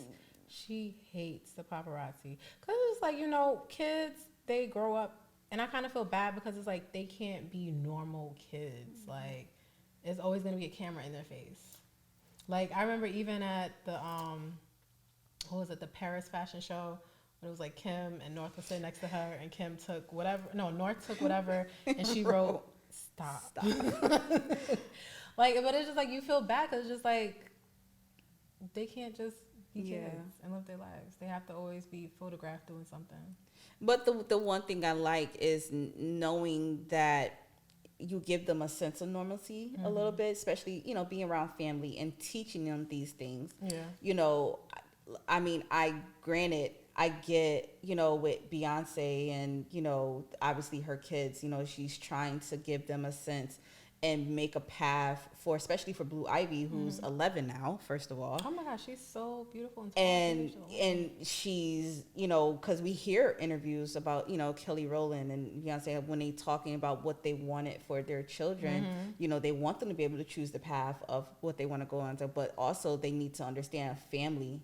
She hates the paparazzi. Because it's like, you know, kids, they grow up, and I kind of feel bad because it's like they can't be normal kids. Like, there's always going to be a camera in their face. Like, I remember even at the, the Paris fashion show, when it was like Kim and North was sitting next to her, and Kim took whatever, no, North took whatever, and she wrote, stop. Like, but it's just like, you feel bad because it's just like, they can't just be kids and live their lives. They have to always be photographed doing something. But the one thing I like is knowing that you give them a sense of normalcy a little bit, especially, you know, being around family and teaching them these things. Yeah. You know, I mean, I get, you know, with Beyonce and, you know, obviously her kids, you know, she's trying to give them a sense and make a path for, especially for Blue Ivy, who's 11 now, first of all. Oh my gosh, she's so beautiful and she's, you know, because we hear interviews about, you know, Kelly Rowland and Beyonce when they talking about what they wanted for their children. You know, they want them to be able to choose the path of what they want to go on to, but also they need to understand family,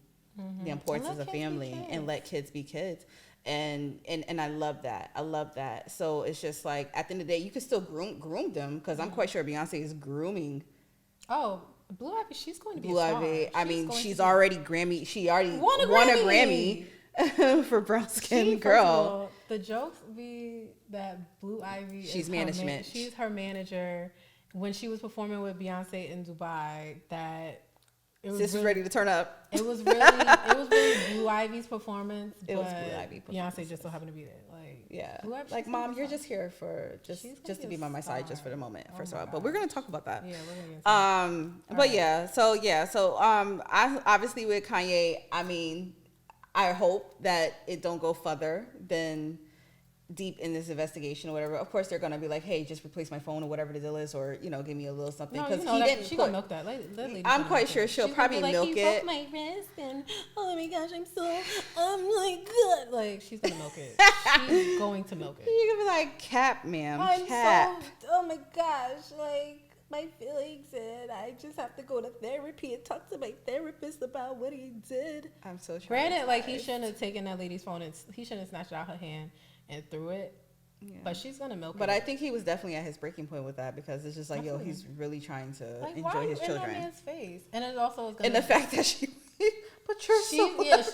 the importance of family, and let kids be kids. And I love that. I love that. So it's just like, at the end of the day, you can still groom them, because I'm quite sure Beyonce is grooming Blue Ivy, she's going to be Blue a star. Ivy. I mean, going she's to be, already Grammy. She already won a Grammy for brown skin First girl. of all, the jokes be that Blue Ivy. She's is management. She's her manager. When she was performing with Beyonce in Dubai, that it was Sis was ready to turn up. It was really Blue Ivy's performance. It was Blue Ivy. Beyonce just so happened to be there. Like, yeah, Blue Ivy, like Mom, you're just here for just to be by my side just for the moment. First of all, but we're gonna talk about that. Yeah, we're gonna get but right. So I obviously with Kanye, I mean, I hope that it don't go further than deep in this investigation or whatever. Of course, they're gonna be like, "Hey, just replace my phone or whatever the deal is, or give me a little something." Because he didn't. She gonna milk that. I'm quite sure she'll probably milk it. My wrist and oh my gosh, I'm like good. Like she's gonna milk it. She's going to milk it. You're gonna be like, "Cap, ma'am, cap." Oh my gosh, like my feelings, and I just have to go to therapy and talk to my therapist about what he did. I'm so granted, like he shouldn't have taken that lady's phone and he shouldn't have snatched it out her hand and threw it. Yeah. But she's gonna milk it. But I think he was definitely at his breaking point with that because it's just like, definitely. He's really trying to enjoy his children. In that man's face? And it also is and the fact that she's she's there,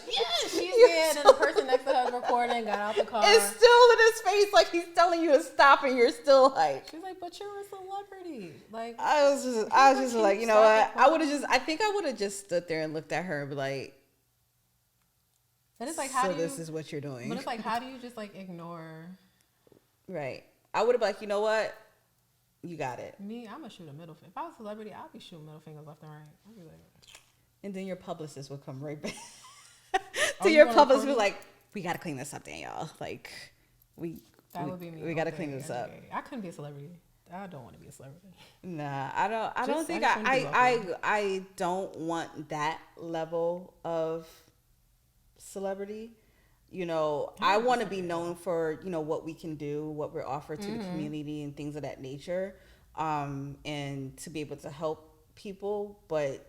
and the person next to her recording got out the car. It's still in his face, like he's telling you to stop, and you're still like. She's like, but you're a celebrity. Like I was just like, you know what? I think I would have just stood there and looked at her and be like. And it's like, this is what you're doing. But it's like, how do you just like ignore? Right. I would have been like, you know what? You got it. Me, I'm gonna shoot a middle finger. If I was a celebrity, I'd be shooting middle fingers left and right. I'd be like, and then your publicist would come right back. Your publicist would be like, we gotta clean this up, Danielle. Like, we would be me. We gotta clean this up. I couldn't be a celebrity. I don't want to be a celebrity. Nah, I don't think I don't want that level of celebrity. I want to be known for what we can do, what we're offered to the community and things of that nature, and to be able to help people. But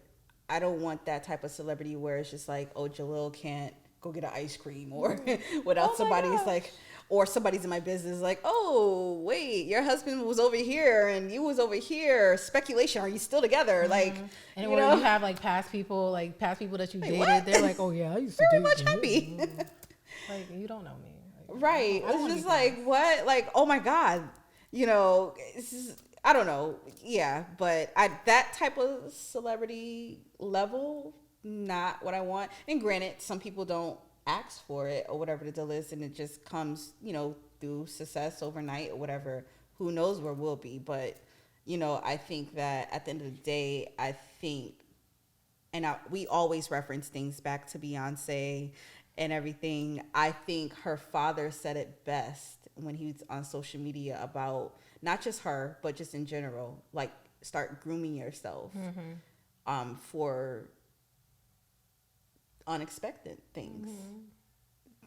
I don't want that type of celebrity where it's just like, oh, Jalil can't go get an ice cream or without somebody's like, or somebody's in my business like, oh wait, your husband was over here and you was over here. Speculation, are you still together? Like, and when you have like past people that you dated, what? They're like, oh yeah, I used to very much happy. Like, you don't know me. Like, right. It's just like, what? Like, oh my God. It's just, I don't know. Yeah. But that type of celebrity level, not what I want. And granted, some people don't ask for it or whatever the deal is. And it just comes, through success overnight or whatever. Who knows where we'll be. But, I think that at the end of the day, we always reference things back to Beyonce and everything. I think her father said it best when he was on social media about not just her, but just in general, like start grooming yourself for unexpected things.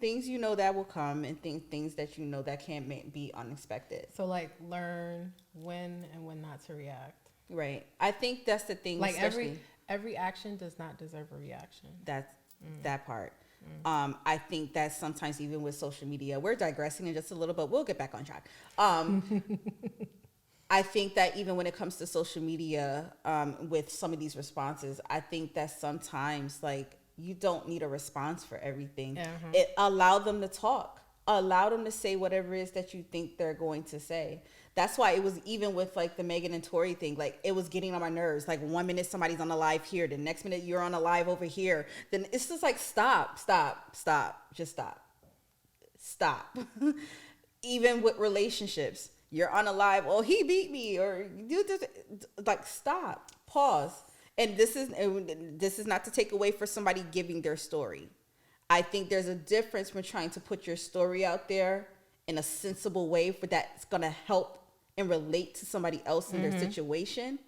Things that will come and things that that can't be unexpected. So like learn when and when not to react. Right. I think that's the thing. Like every action does not deserve a reaction. That's that part. I think that sometimes even with social media, we're digressing in just a little bit. We'll get back on track. I think that even when it comes to social media, with some of these responses, I think that sometimes like you don't need a response for everything. It allow them to talk, allow them to say whatever it is that you think they're going to say. That's why it was even with like the Megan and Tory thing, like it was getting on my nerves. Like 1 minute somebody's on the live here, the next minute you're on a live over here. Then it's just like, stop, just stop. Even with relationships, you're on a live, oh, he beat me, or you did, like, stop, pause. And this is not to take away for somebody giving their story. I think there's a difference when trying to put your story out there in a sensible way for that's going to help and relate to somebody else in their situation.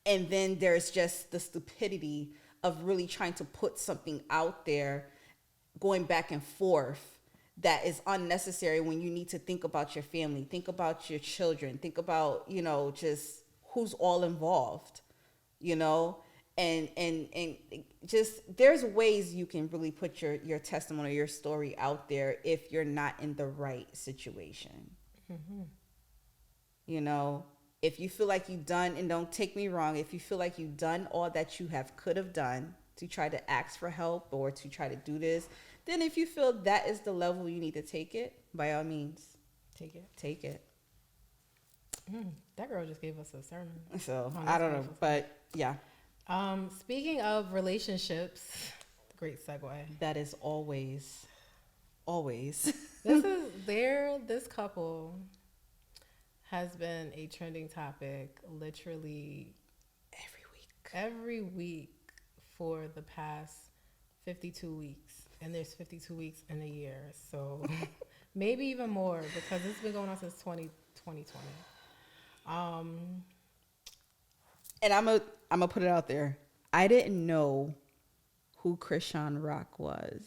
And then there's just the stupidity of really trying to put something out there, going back and forth, that is unnecessary when you need to think about your family, think about your children, think about, just who's all involved, and just there's ways you can really put your testimony, your story out there if you're not in the right situation. if you feel like you've done, and don't take me wrong, if you feel like you've done all that you could have done to try to ask for help or to try to do this, then if you feel that is the level you need to take it, by all means, take it. That girl just gave us a sermon. So I don't know, but yeah. Speaking of relationships, great segue. That is always. This couple has been a trending topic literally every week for the past 52 weeks, and there's 52 weeks in a year, so maybe even more, because it's been going on since 2020. And I'm gonna put it out there. I didn't know who Krishan Rock was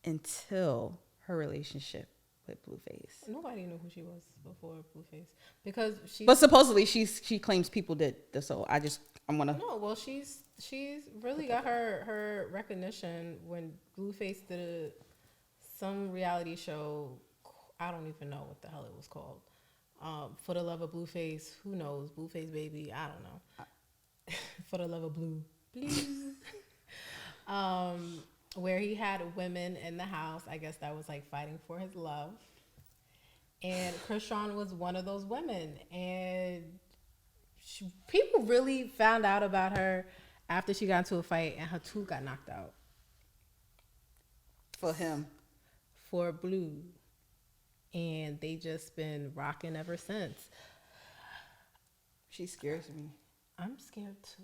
until her relationship with Blueface. Nobody knew who she was before Blueface, because but supposedly she claims people did. So I'm gonna. No, well, she's really got her recognition when Blueface did some reality show. I don't even know what the hell it was called. For the Love of Blueface, who knows? Blueface baby, I don't know. For the Love of Blue. Where he had women in the house. I guess that was like fighting for his love. And Krishan was one of those women. And people really found out about her after she got into a fight and her tooth got knocked out. For him. For Blue. And they just been rocking ever since. She scares me. I'm scared too.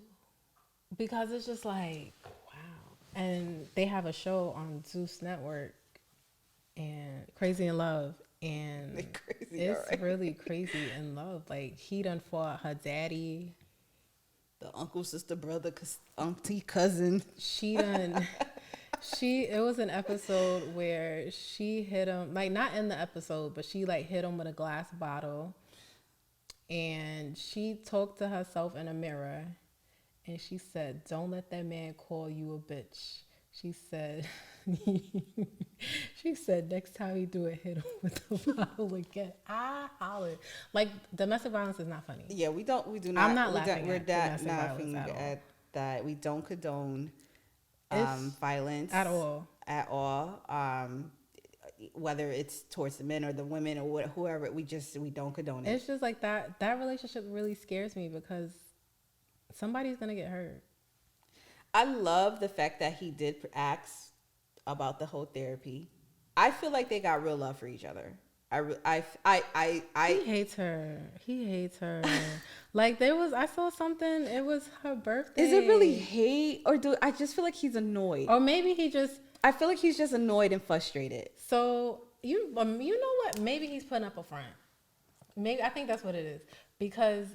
Because it's just like, wow. And they have a show on Zeus Network, and Crazy in Love. And it's really crazy in love. Like, he done fought her daddy. The uncle, sister, brother, auntie, cousin. It was an episode where she hit him, like, not in the episode, but she like hit him with a glass bottle, and she talked to herself in a mirror, and she said, "Don't let that man call you a bitch." She said, next time he do it, hit him with the bottle again. I hollered. Like, domestic violence is not funny. Yeah, we do not. I'm not laughing at domestic laughing violence at that. We don't condone violence at all. Whether it's towards the men or the women or whoever, we don't condone it. It's just like that relationship really scares me, because somebody's gonna get hurt. I love the fact that he did ask about the whole therapy. I feel like they got real love for each other. He hates her. Like, I saw something, it was her birthday. Is it really hate, or I just feel like he's annoyed? Or maybe I feel like he's just annoyed and frustrated. So you know what? Maybe he's putting up a front. Maybe, I think that's what it is, because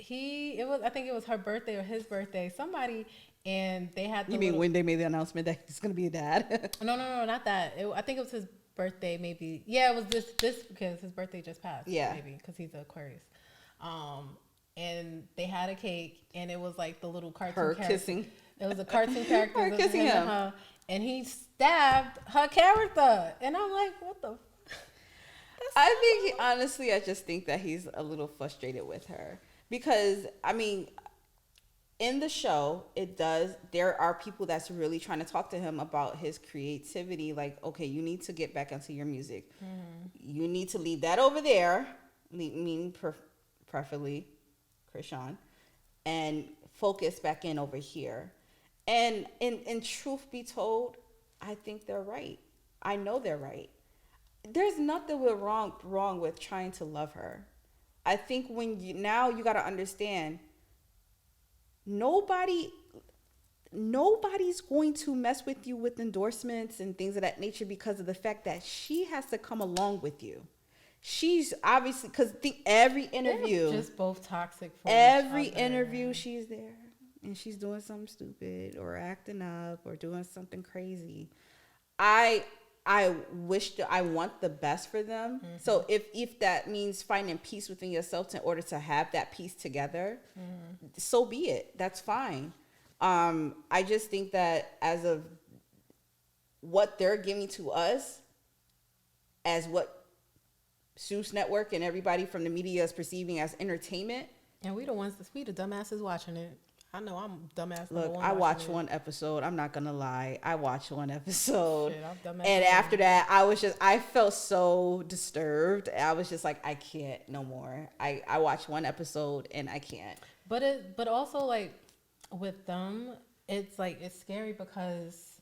I think it was her birthday or his birthday, somebody, and they had. You mean when they made the announcement that he's gonna be a dad? No, not that. I think it was his birthday, maybe. Yeah, it was this because his birthday just passed. Yeah, maybe because he's an Aquarius. And they had a cake, and it was like the little cartoon character. Kissing. It was a cartoon character. Her kissing him. And her, and he stabbed her character, and I'm like, what the? I just think that he's a little frustrated with her, because I mean, in the show, there are people that's really trying to talk to him about his creativity. Like, okay, you need to get back into your music. Mm-hmm. You need to leave that over there, preferably Krishan, and focus back in over here. And in truth be told, I think they're right. I know they're right. There's nothing wrong with trying to love her. I think you got to understand, nobody's going to mess with you with endorsements and things of that nature because of the fact that she has to come along with you. She's obviously, because every interview, they're just both toxic for every each other. interview she's there and she's doing something stupid or acting up or doing something crazy. I want the best for them. Mm-hmm. So if that means finding peace within yourself in order to have that peace together, mm-hmm. so be it. That's fine. I just think that as of what they're giving to us, as what Zeus Network and everybody from the media is perceiving as entertainment. And we the dumbasses watching it. I know I'm dumbass. Look, I watched one episode. I'm not gonna lie. I watched one episode. Shit, I'm dumbass. And after that, I felt so disturbed. I was just like, I can't no more. I watched one episode and I can't. But also like with them, it's like, it's scary because,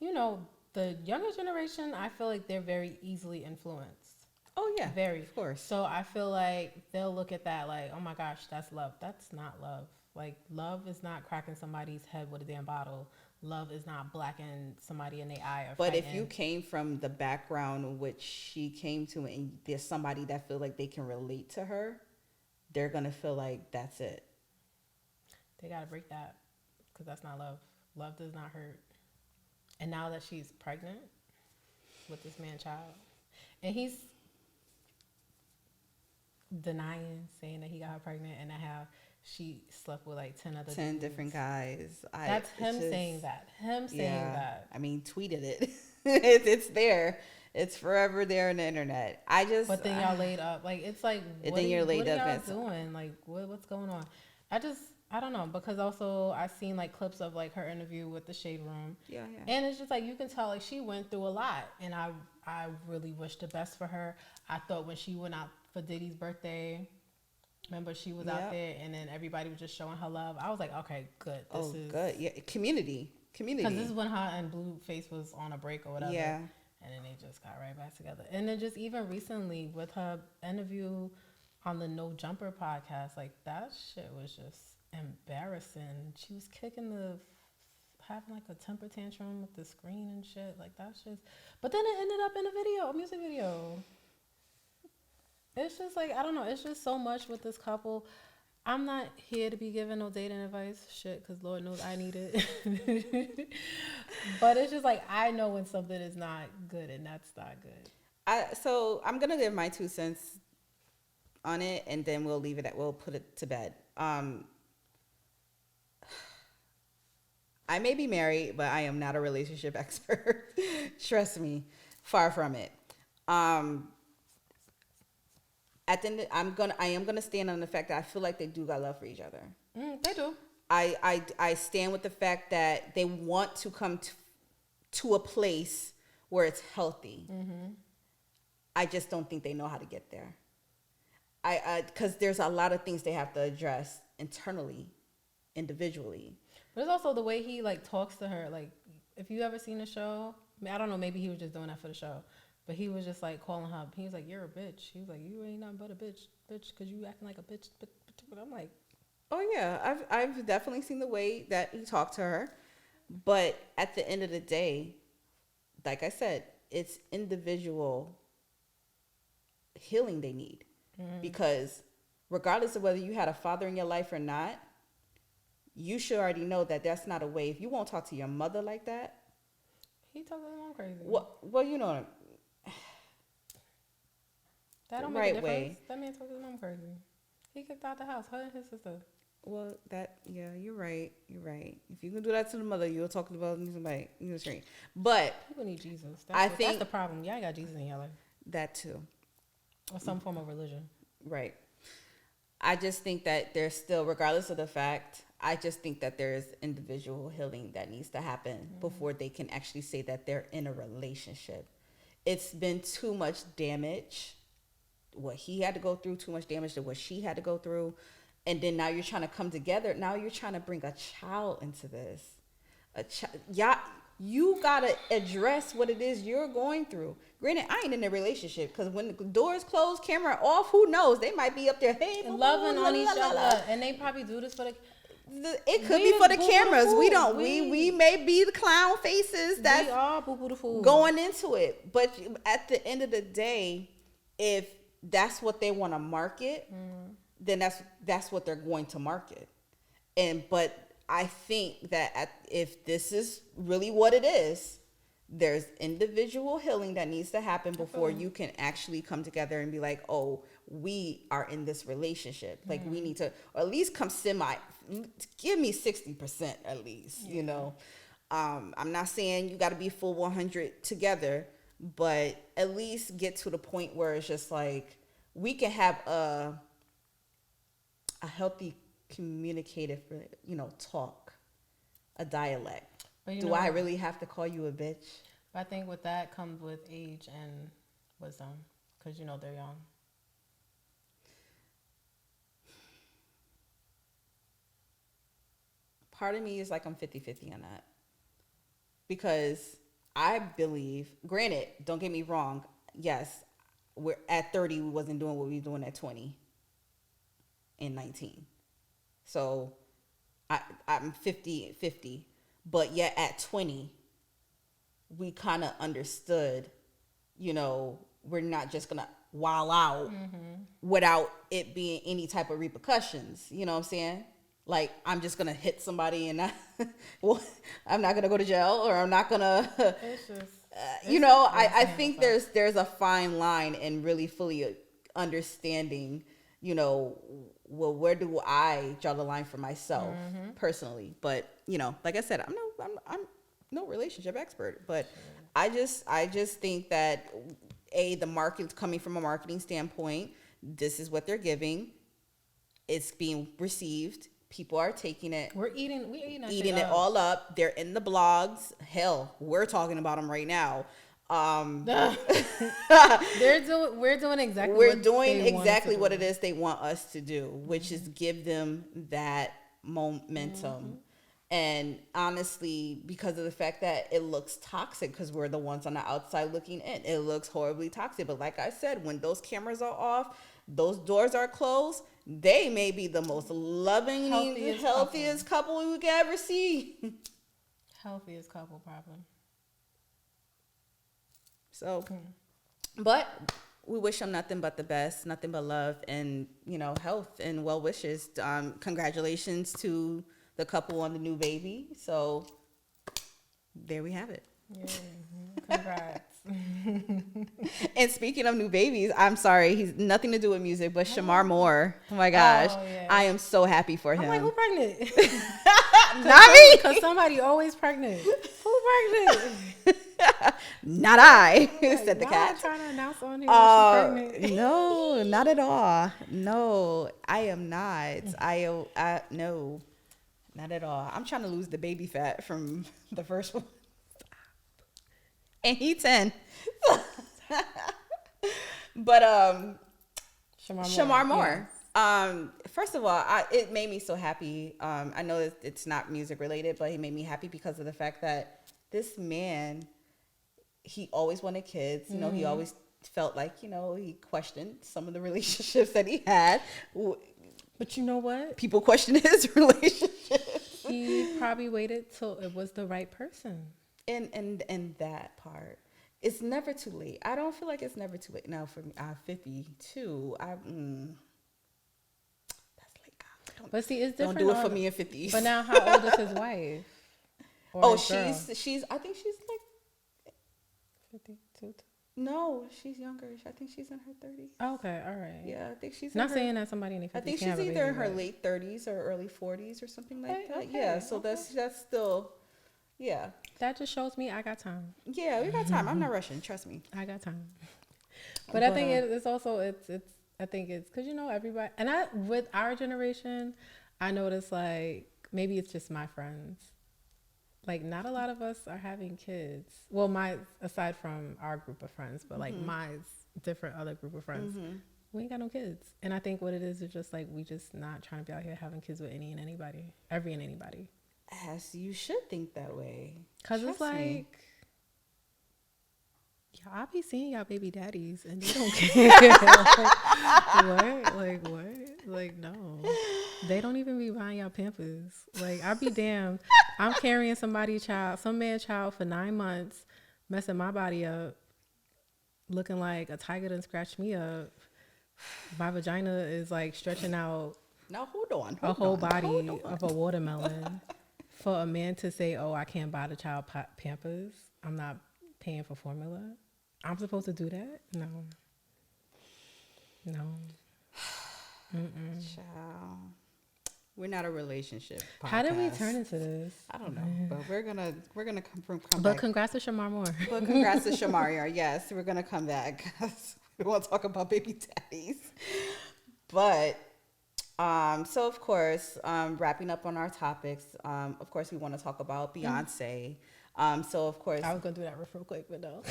you know, the younger generation, I feel like they're very easily influenced. Oh yeah, Very. of course. So I feel like they'll look at that like, oh my gosh, that's love. That's not love. Like, love is not cracking somebody's head with a damn bottle. Love is not blacking somebody in the eye or But fighting. if you came from the background which she came to, and there's somebody that feel like they can relate to her, they're gonna feel like that's it. They gotta break that, because that's not love. Love does not hurt. And now that she's pregnant with this man child, and he's denying, saying that he got her pregnant and that how she slept with like 10 other 10 dudes. different guys. That's him saying that. Him saying that. I mean, tweeted it. It's there. It's forever there on the internet. But then y'all laid up. Like, it's like, what are y'all doing? Like, what's going on? I don't know, because also I seen like clips of like her interview with the Shade Room. Yeah. And it's just like, you can tell like she went through a lot, and I really wish the best for her. I thought when she went out for Diddy's birthday, remember she was out there, and then everybody was just showing her love. I was like, okay, good. This is good. Yeah, community. Because this is when her and Blueface was on a break or whatever. Yeah. And then they just got right back together. And then just even recently with her interview on the No Jumper podcast, like that shit was just embarrassing. She was having like a temper tantrum with the screen and shit. Like that's just, but then it ended up in a music video. It's just like, I don't know. It's just so much with this couple. I'm not here to be giving no dating advice, shit, because Lord knows I need it. But it's just like, I know when something is not good, and that's not good. So I'm gonna give my 2 cents on it, and then we'll put it to bed. I may be married, but I am not a relationship expert. Trust me, far from it. At the end, I am gonna stand on the fact that I feel like they do got love for each other. They do. I stand with the fact that they want to come to a place where it's healthy. Mm-hmm. I just don't think they know how to get there. Because there's a lot of things they have to address internally, individually. But it's also the way he like talks to her. Like, if you ever seen the show, I don't know, maybe he was just doing that for the show. But he was just like calling her. He was like, "You're a bitch." He was like, "You ain't nothing but a bitch, because you acting like a bitch." But I'm like, oh yeah, I've definitely seen the way that he talked to her. But at the end of the day, like I said, it's individual healing they need. Mm-hmm. Because regardless of whether you had a father in your life or not, you should already know that that's not a way. If you won't talk to your mother like that, he talking to mom crazy. Well, you know. That don't make a difference. Way. That man talking to his mom crazy. He kicked out the house, her and his sister. Well, you're right. If you can do that to the mother, you'll talk about somebody in the street. But people need Jesus. That's the problem. Y'all got Jesus in your life. That too. Or some form of religion. Right. I just think that there's still, regardless of the fact, I just think that there's individual healing that needs to happen before they can actually say that they're in a relationship. It's been too much damage. What he had to go through, too much damage to what she had to go through. And then now you're trying to come together. Now you're trying to bring a child into this. You got to address what it is you're going through. Granted, I ain't in a relationship, because when the doors close, camera off, who knows? They might be up there, hey, loving on each other. And they probably do this for it could be for the cameras. We may be the clown faces that are boo-boo-the-fool going into it. But at the end of the day, if that's what they want to market, then that's what they're going to market. But I think that if this is really what it is, there's individual healing that needs to happen before you can actually come together and be like, oh, we are in this relationship. Like, we need to, or at least give me 60% at least, you know. I'm not saying you got to be full 100 together, but at least get to the point where it's just like we can have a healthy communicative, talk, a dialect. But do I really have to call you a bitch? I think with that comes with age and wisdom, because they're young. Part of me is like I'm 50-50 on that. Because I believe, granted, don't get me wrong, yes, we're at 30, we wasn't doing what we were doing at 20 and 19. So I'm 50-50. But yet at 20, we kind of understood, we're not just going to wild out without it being any type of repercussions. You know what I'm saying? Like, I'm just going to hit somebody and I'm not going to go to jail, or I'm not going to, I think there's a fine line in really fully understanding, well, where do I draw the line for myself personally? But, like I said, I'm no relationship expert, but I just think that the market's coming from a marketing standpoint. This is what they're giving. It's being received. People are taking it. We're eating it all up. They're in the blogs. Hell, we're talking about them right now. We're doing exactly what it is they want us to do, which is give them that momentum. And honestly, because of the fact that it looks toxic, because we're the ones on the outside looking in, it looks horribly toxic. But like I said, when those cameras are off, those doors are closed, they may be the most loving, healthiest couple you can ever see. Healthiest couple, probably. So, but we wish them nothing but the best, nothing but love and, health and well wishes. Congratulations to the couple on the new baby. So there we have it. Yeah, congrats. And speaking of new babies, I'm sorry, he's nothing to do with music, but Shamar Moore. Oh my gosh. Oh, yeah. I am so happy for him. I'm like, who pregnant? Not me. Because somebody always pregnant. Who pregnant? Not I, like, said the cat. Trying to announce on here that she's pregnant. No, not at all. No, I am not. No, not at all. I'm trying to lose the baby fat from the first one. And he 10. But Shamar Moore. Yes. First of all, it made me so happy. I know it's not music related, but he made me happy because of the fact that this man, he always wanted kids. He always felt like, he questioned some of the relationships that he had. But you know what? People question his relationships. He probably waited till it was the right person. And that part, it's never too late. I don't feel like it's never too late. Now for me, I'm 52. That's like, but see, it's different. Don't do it for me at 50. But now, how old is his wife? She's. I think she's like 52. No, she's younger. I think she's in her 30s. Okay, all right. Yeah, I think she's not saying that somebody in their 50s. I think she's either in her late 30s or early 40s or something like that. Yeah, so that's still. Yeah. That just shows me I got time. Yeah, we got time. I'm not rushing. Trust me. I got time. But I think it's also I think it's because everybody, and with our generation, I notice like maybe it's just my friends. Like not a lot of us are having kids. Well, aside from our group of friends, but like my different other group of friends, we ain't got no kids. And I think what it is just like we just not trying to be out here having kids with any and anybody. As you should think that way. Because it's like, y'all be seeing y'all baby daddies and they don't care. What? Like, what? Like, no. They don't even be buying y'all Pampers. Like, I'll be damned. I'm carrying some man's child for 9 months, messing my body up, looking like a tiger done scratched me up. My vagina is like stretching out. Now, hold on. A whole body of a watermelon. For a man to say, oh, I can't buy the child Pampers, I'm not paying for formula. I'm supposed to do that? No. Child. We're not a relationship podcast. How did we turn into this? I don't know, but we're gonna come But back. congrats to Shamar Moore. But congrats to Shamaria. Yes, we're gonna come back. We want to talk about baby daddies. But so of course, wrapping up on our topics. Of course, we want to talk about Beyonce. So of course, I was gonna do that real quick, but no.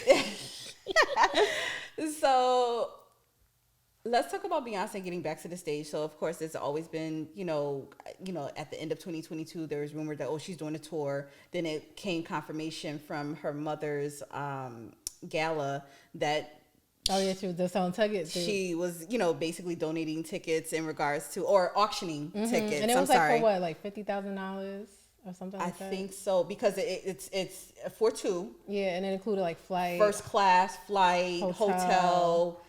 So let's talk about Beyonce getting back to the stage. So of course, it's always been, at the end of 2022, there was rumor that, she's doing a tour. Then it came confirmation from her mother's gala that She was just selling tickets. she was, basically donating tickets in regards to, or auctioning tickets. And it was for what, like $50,000 or something like that? I think so, because it's for two. Yeah, and it included like flight, first class flight, hotel,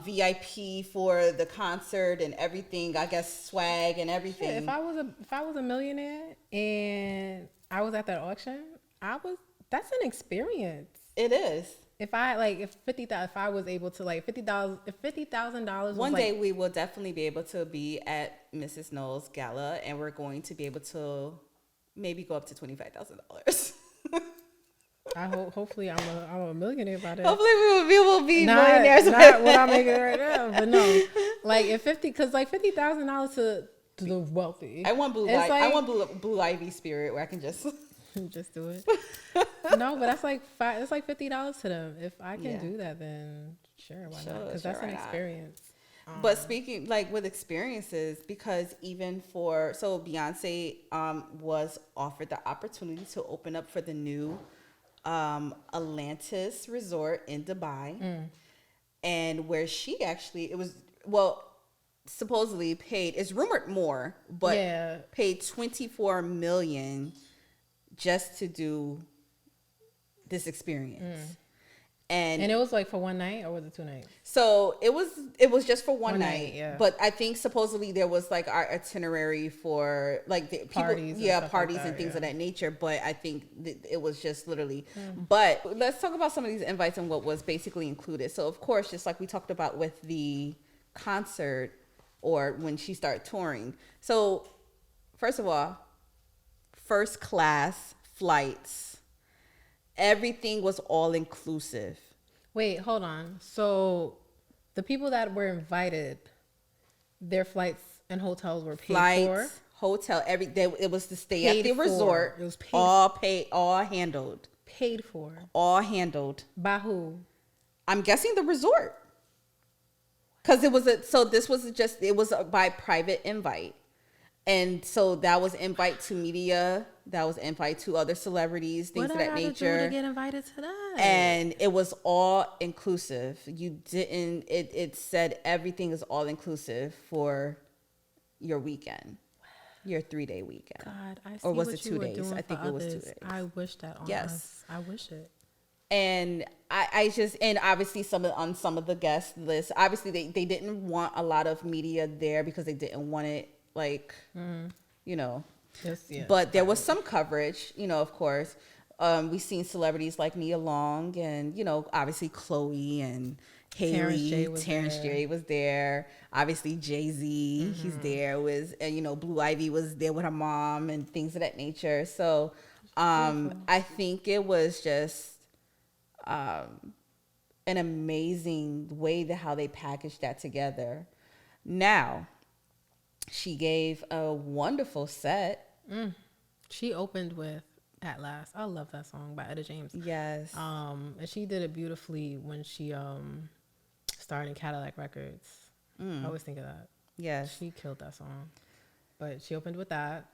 VIP for the concert and everything. I guess swag and everything. Shit, if I was a millionaire and I was at that auction, that's an experience. It is. If I was able to $50,000. One day we will definitely be able to be at Mrs. Knowles' gala, and we're going to be able to maybe go up to $25,000. Hopefully I'm a millionaire by then. Hopefully we will be millionaires. Not what I'm making right now, but no, like $50,000 to the wealthy. I want I want Blue Ivy Spirit where I can just just do it. No, but that's like $50 to them. If I can do that, then sure, why not? Because that's an experience. But speaking with experiences, because even so Beyonce was offered the opportunity to open up for the new Atlantis resort in Dubai, and where she actually supposedly paid, it's rumored more, but paid $24 million just to do this experience. And it was for one night, or was it 2 nights? So it was just for one night. Yeah. But I think supposedly there was our itinerary for the people, parties and things of that nature. But I think it was just literally. But let's talk about some of these invites and what was basically included. So of course, just like we talked about with the concert or when she started touring. So first of all, first class flights. Everything was all inclusive. Wait, hold on. So the people that were invited, their flights and hotels were paid for? Hotel, it was to stay at the resort. It was paid all handled. Paid for. All handled. By who? I'm guessing the resort. Because it was by private invite. And so that was invite to media, that was invite to other celebrities, things of that nature. What did I do to get invited to that? And it was all inclusive. It said everything is all inclusive for your weekend, your 3-day weekend. God, I see. Or was what it 2 days? I think it was 2 days. I wish that on us. I wish it. And and obviously on some of the guest lists, obviously they didn't want a lot of media there because they didn't want it but there was some coverage, of course. We've seen celebrities like Nia Long and, obviously Chloe and Haley. Terrence J was there. Obviously Jay-Z, he's there. Blue Ivy was there with her mom and things of that nature. So I think it was just an amazing way how they packaged that together. Now, she gave a wonderful set. She opened with At Last. I love that song by Etta James. Yes. And she did it beautifully when she starred in Cadillac Records. I always think of that. Yes. She killed that song. But she opened with that.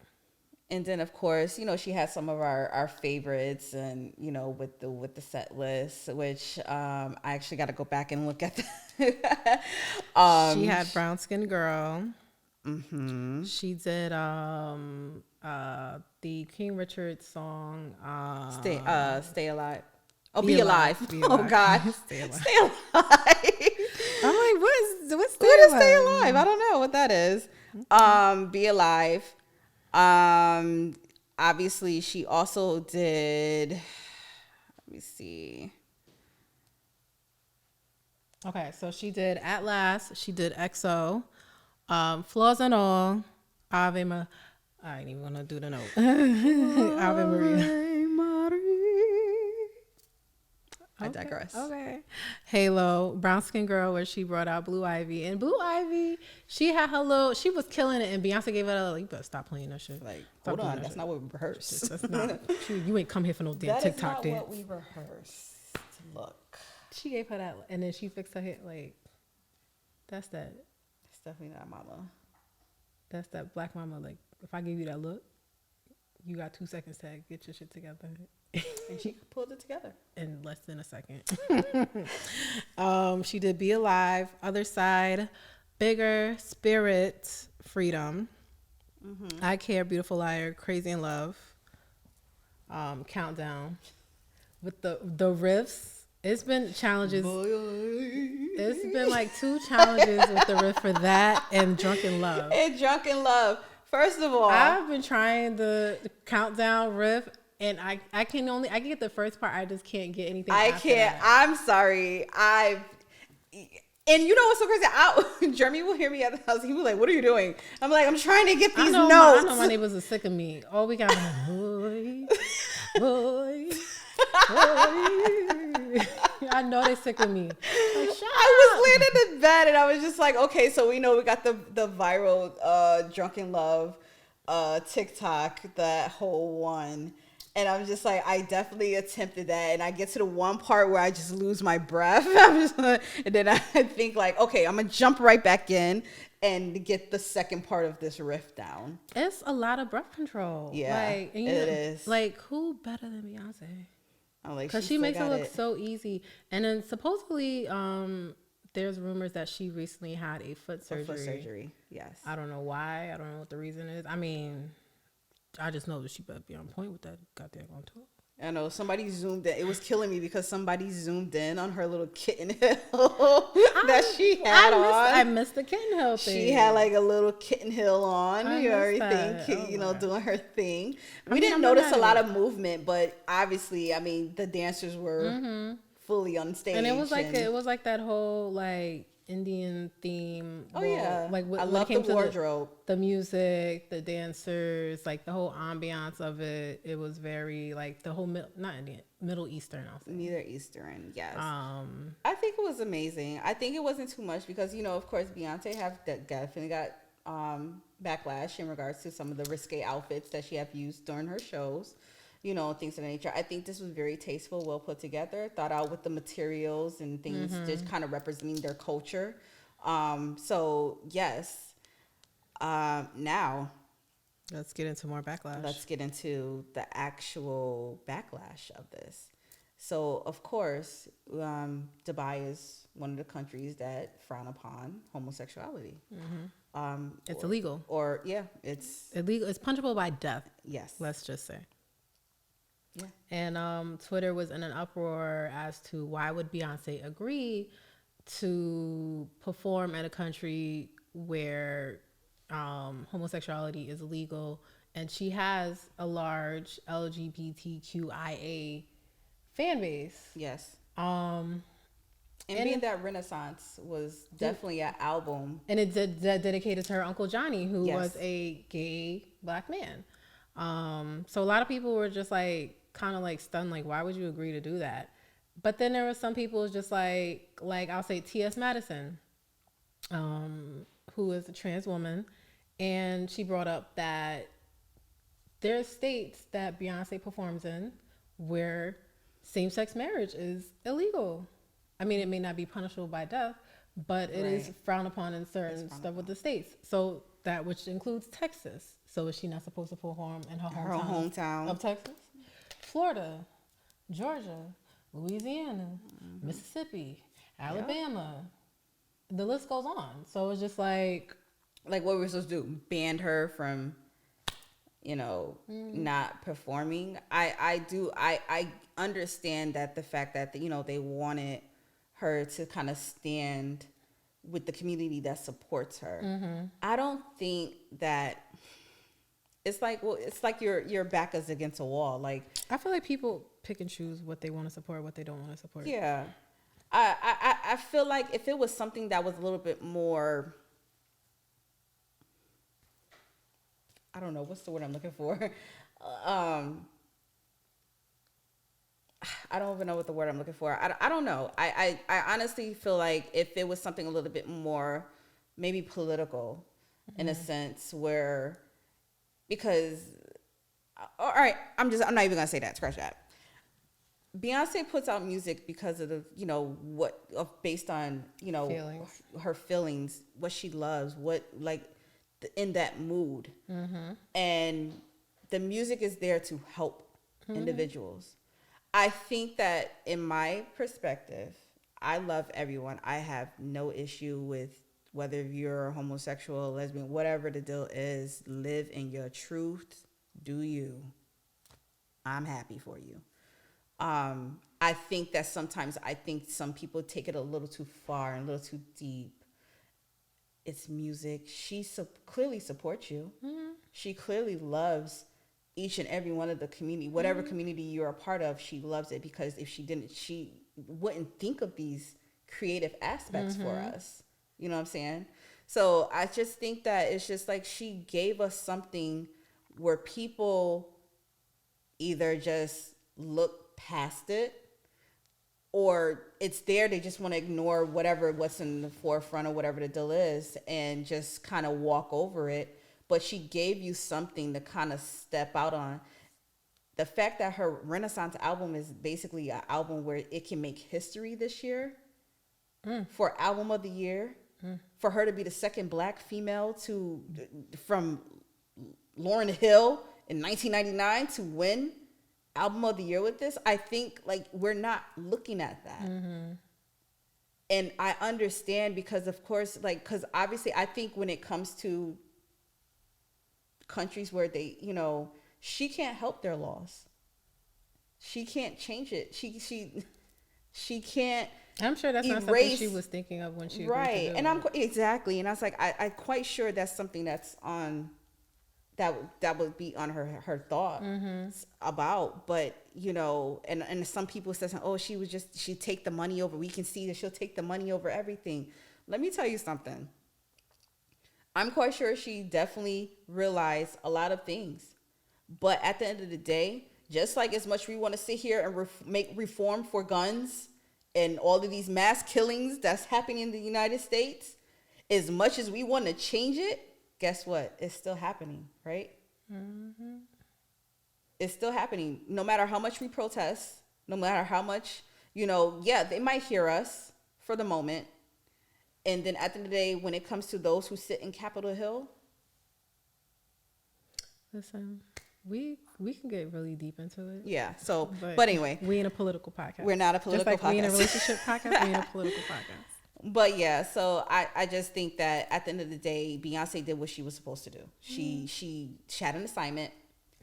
And then of course, she had some of our favorites and, with the set list, which I actually got to go back and look at that. She had Brown Skin Girl. Mm-hmm. She did the King Richard song Stay Alive. Oh, Be Alive. Be Alive. Oh God. Stay Alive. Stay Alive. I'm like, what's Stay Alive? I don't know what that is. Be Alive. Obviously she also did, let me see. Okay, so she did At Last, she did XO, Flaws and All, Ave Ma. I ain't even gonna do the note. Ave Maria. I digress. Okay. Halo, brown skin girl, where she brought out Blue Ivy. And Blue Ivy, she had her little, she was killing it. And Beyonce gave her like, you better stop playing that shit. Like, Stop hold on, that's not what we rehearsed. That's not. You ain't come here for no damn TikTok dance. That is not what we rehearsed. Look. She gave her that, and then she fixed her hair. Like, that's that. It's definitely not mama. That's that black mama. Like, if I give you that look, you got 2 seconds to get your shit together. And she pulled it together in less than a second. She did Be Alive, Other Side, Bigger, Spirit, Freedom, I Care, Beautiful Liar, Crazy in Love, Countdown. With the riffs, it's been challenges. It's been like 2 challenges with the riff for that and Drunken Love. And Drunken Love. First of all, I've been trying the Countdown riff. And I can get the first part. I just can't get anything. I can't. That. I'm sorry. And you know what's so crazy? Jeremy will hear me at the house. He was like, "What are you doing?" I'm like, "I'm trying to get these notes." I know my neighbors are sick of me. All we got, boy. I know they're sick of me. Like, I was laying in the bed and I was just like, okay, so we know we got the viral Drunken Love TikTok, that whole one. And I'm just like, I definitely attempted that. And I get to the one part where I just lose my breath. And then I think like, okay, I'm going to jump right back in and get the second part of this riff down. It's a lot of breath control. Yeah, it is. Like, who better than Beyonce? Like, because she makes it look so easy. And then supposedly, there's rumors that she recently had a foot surgery. Foot surgery, yes. I don't know why. I don't know what the reason is. I mean, I just know that she better be on point with that goddamn on tour. I know somebody zoomed in. It was killing me because somebody zoomed in on her little kitten hill that she had on. I missed the kitten hill thing. She had like a little kitten hill on, doing her thing. We didn't notice a lot of movement, but obviously, I mean, the dancers were fully on stage. And it was like that whole like Indian theme. Oh yeah, like I love the wardrobe, the music, the dancers, like the whole ambiance of it. It was very like the whole not Indian, Middle Eastern. I'll say. Middle Eastern, yes. I think it was amazing. I think it wasn't too much because of course Beyonce definitely got backlash in regards to some of the risque outfits that she have used during her shows. Things of that nature. I think this was very tasteful, well put together, thought out with the materials and things, just kind of representing their culture. So yes. Now, let's get into more backlash. Let's get into the actual backlash of this. So, of course, Dubai is one of the countries that frown upon homosexuality. It's illegal. It's illegal. It's punishable by death. Yes. Let's just say. Yeah. And Twitter was in an uproar as to why would Beyonce agree to perform in a country where homosexuality is illegal, and she has a large LGBTQIA fan base. Yes. And being that Renaissance was definitely an album, and it's dedicated to her Uncle Johnny, who was a gay black man. So a lot of people were just like kind of like stunned, like, why would you agree to do that? But then there were some people just like I'll say T.S. Madison, who is a trans woman, and she brought up that there are states that Beyonce performs in where same-sex marriage is illegal. I mean, it may not be punishable by death, but it is frowned upon in certain stuff with the states. So that, which includes Texas. So is she not supposed to perform in her hometown of Texas? Florida, Georgia, Louisiana, Mississippi, Alabama. The list goes on. So it's just like what were we supposed to do? Ban her from, not performing? I understand that the fact that, they wanted her to kind of stand with the community that supports her. I don't think that it's like your back is against a wall. Like, I feel like people pick and choose what they want to support, what they don't want to support. Yeah. I feel like if it was something that was a little bit more I don't know what's the word I'm looking for. um, I don't even know what the word I'm looking for. I don't know. I honestly feel like if it was something a little bit more maybe political in a sense where, because, all right, I'm not even gonna say that. Scratch that. Beyonce puts out music because of the, based on, Feelings. her feelings, what she loves, what, like, in that mood. And the music is there to help individuals. I think that in my perspective, I love everyone. I have no issue with whether you're homosexual, lesbian, whatever the deal is. Live in your truth. Do you. I'm happy for you. I think that sometimes some people take it a little too far and a little too deep. It's music. She clearly supports you. She clearly loves each and every one of the community, whatever community you're a part of. She loves it, because if she didn't, she wouldn't think of these creative aspects for us. You know what I'm saying? So I just think that it's just like she gave us something where people either just look past it, or it's there, they just want to ignore what's in the forefront or whatever the deal is and just kind of walk over it. But she gave you something to kind of step out on. The fact that her Renaissance album is basically an album where it can make history this year for album of the year, for her to be the second Black female from Lauryn Hill in 1999 to win album of the year with this. I think, like, we're not looking at that. And I understand, because of course, like, because obviously I think when it comes to countries where they, she can't help their laws. She can't change it. She can't. I'm sure that's not something she was thinking of when she was right. And exactly. And I was like, I'm quite sure that's something that's on that would be on her thought about. But and some people say, oh, she'd take the money over. We can see that she'll take the money over everything. Let me tell you something. I'm quite sure she definitely realized a lot of things. But at the end of the day, just like as much we want to sit here and make reform for guns and all of these mass killings that's happening in the United States, as much as we want to change it, guess what? It's still happening, right? It's still happening. No matter how much we protest, no matter how much, they might hear us for the moment. And then at the end of the day, when it comes to those who sit in Capitol Hill. Listen, we can get really deep into it. Yeah. So, but anyway. We in a political podcast. We're not a political podcast. Just like we in a relationship podcast, we in a political podcast. But yeah, so I just think that at the end of the day, Beyonce did what she was supposed to do. She had an assignment.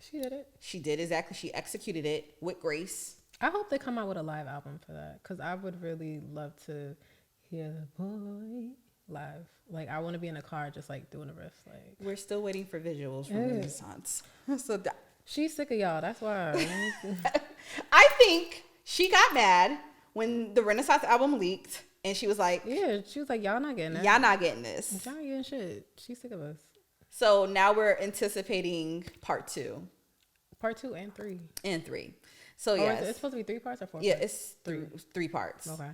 She did it. She did exactly. She executed it with grace. I hope they come out with a live album for that, because I would really love to hear the boy live. Like, I want to be in a car just like doing a riff. Like, we're still waiting for visuals from Renaissance. So she's sick of y'all. That's why. I think she got mad when the Renaissance album leaked, and she was like, yeah, she was like, y'all not getting this. Y'all not getting this. Y'all ain't getting shit. She's sick of us. So now we're anticipating part 2. Part 2 and 3. And 3. So yes. It's supposed to be 3 parts or 4 Yeah, parts? it's three parts. Okay.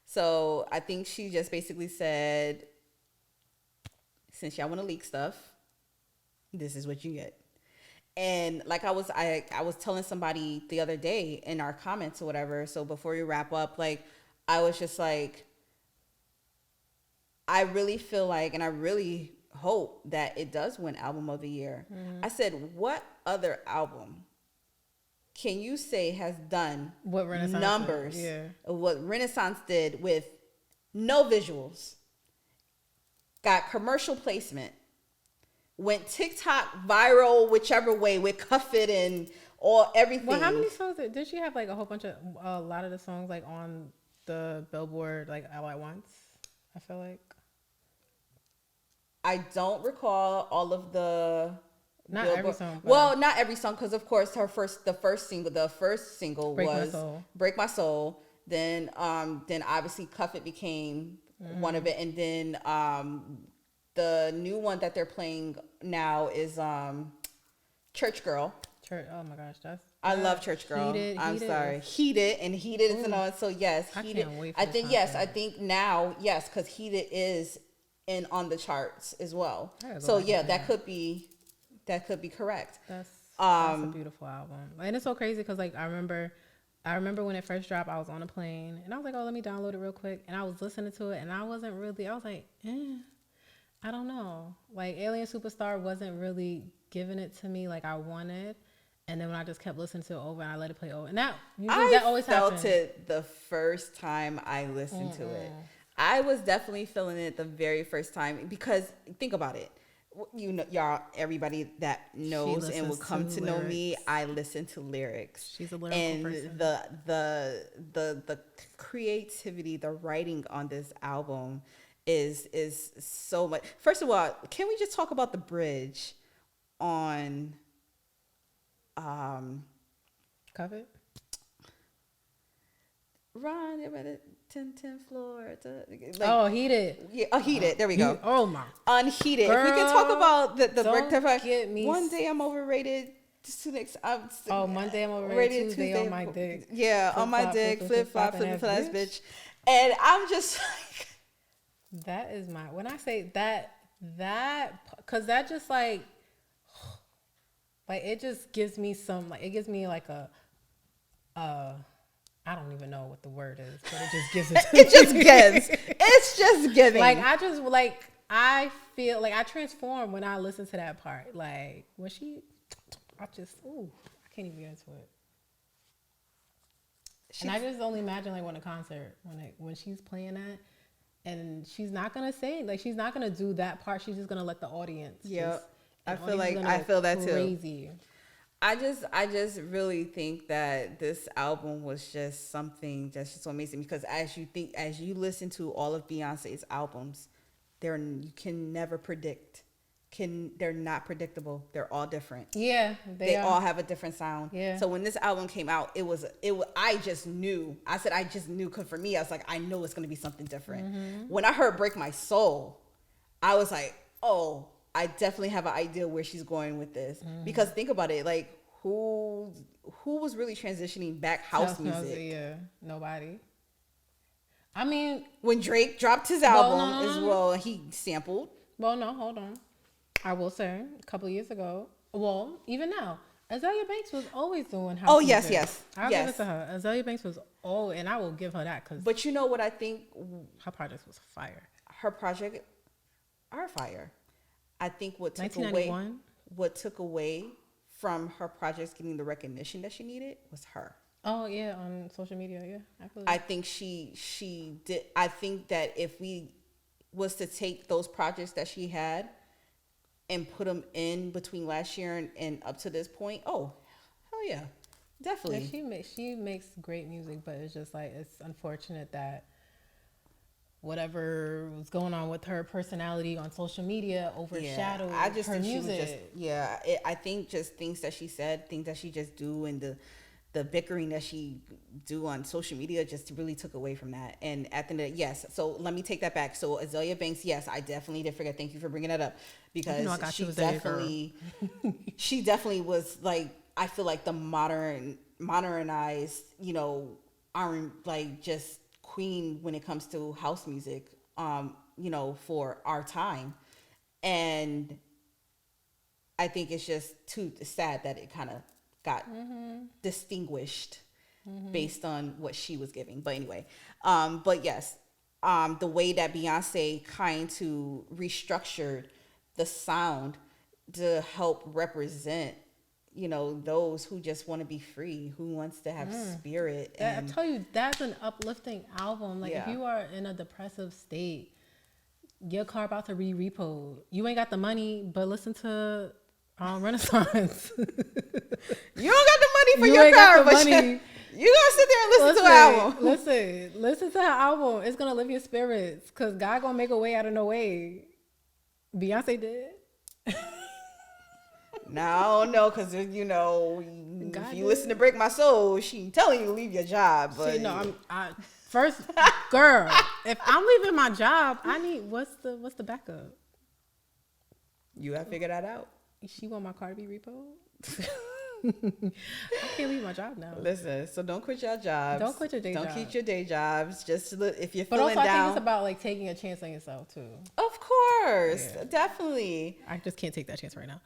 So I think she just basically said, since y'all want to leak stuff, this is what you get. And like I was telling somebody the other day in our comments or whatever. So before we wrap up, like, I was just like, I really feel like, and I really hope that it does win album of the year. I said, what other album can you say has done what Renaissance numbers did? Yeah. Of what Renaissance did with no visuals, got commercial placement, went TikTok viral whichever way with Cuff It and everything. Well, how many songs did she have? Like a lot of the songs like on the Billboard like all at once? I feel like I don't recall all of the. Not Billboard. Every song. Well, not every song, because of course the first single Break was My Soul. "Break My Soul." Then obviously "Cuff It" became one of it, and then the new one that they're playing now is Church Girl. Oh my gosh, I love Church Girl. I'm sorry. Heated is another. So yes, Heated. I can't wait for I think this yes. I concert. think now yes, because Heated is in on the charts as well. I gotta go So back yeah, and that could be correct. That's a beautiful album, and it's so crazy because like I remember when it first dropped, I was on a plane and I was like, oh, let me download it real quick, and I was listening to it, and I was like, I don't know, like Alien Superstar wasn't really giving it to me like I wanted. And then when I just kept listening to it over and I let it play over, and that always happens. I felt it the first time I listened to it. I was definitely feeling it the very first time because think about it. You know, y'all, everybody that knows and will come to know me, I listen to lyrics. She's a lyrical person. And the creativity, the writing on this album is so much. First of all, can we just talk about the bridge on Covet? Run it by the 10th floor. Heated. Yeah, Heated. There we go. Oh my. Unheated. Girl, if we can talk about the don't break, get me one day I'm overrated. Monday I'm overrated. Tuesday on my dick. Yeah, on my dick. Flip flop ass bitch. And I'm just like, that is my. When I say that, because that just like it just gives me some, like, it gives me like I don't even know what the word is, but it just gives it to it just gives. It's just giving. Like, I feel like I transform when I listen to that part. Like, when I can't even get into it. And I just only imagine, like, when a concert, when she's playing that, and she's not going to say, like, she's not going to do that part. She's just going to let the audience. Yeah. I feel that crazy. Too. I just really think that this album was just something that's just so amazing because as you listen to all of Beyonce's albums, you can never predict. They're not predictable. They're all different. Yeah, they all have a different sound. Yeah. So when this album came out, I just knew. I said I just knew because for me, I was like, I know it's gonna be something different. Mm-hmm. When I heard "Break My Soul," I was like, oh. I definitely have an idea where she's going with this because think about it, like who was really transitioning back house music? Yeah, nobody. I mean, when Drake dropped his album as well, he sampled. Well, no, hold on. I will say a couple of years ago. Well, even now, Azalea Banks was always doing house music. Yes. I'll give it to her. Azalea Banks was and I will give her that because. But you know what I think? Her project was fire. Her project are fire. I think what took away from her projects getting the recognition that she needed was her. Oh yeah, on social media, yeah. Absolutely. I think she did. I think that if we was to take those projects that she had and put them in between last year and up to this point, oh hell yeah, definitely. Yeah, she makes great music, but it's just like it's unfortunate that whatever was going on with her personality on social media overshadowed her music. I think just things that she said, things that she just do, and the bickering that she do on social media just really took away from that. And at the end of the, yes, so let me take that back. So Azalea Banks, yes, I definitely did forget. Thank you for bringing that up because she definitely was like, I feel like the modernized, like just queen when it comes to house music, for our time. And I think it's just too sad that it kind of got distinguished based on what she was giving. But anyway, but yes, the way that Beyonce kind of restructured the sound to help represent those who just want to be free, who wants to have spirit. And I tell you, that's an uplifting album. Like, if you are in a depressive state, your car about to repo. You ain't got the money, but listen to Renaissance. You don't got the money for your car, but you gonna sit there and listen to her album. Listen to her album. It's gonna lift your spirits because God gonna make a way out of no way. Beyonce did. No, because if you listen to "Break My Soul," she ain't telling you to leave your job. But first, girl, if I'm leaving my job, I need what's the backup? You gotta figure that out. She want my car to be repoed. I can't leave my job now. Listen, so don't quit your jobs. Don't quit your day job. Don't quit your day jobs. Just if you're but feeling also, down. I think it's about like taking a chance on yourself too. Of course, definitely. I just can't take that chance right now.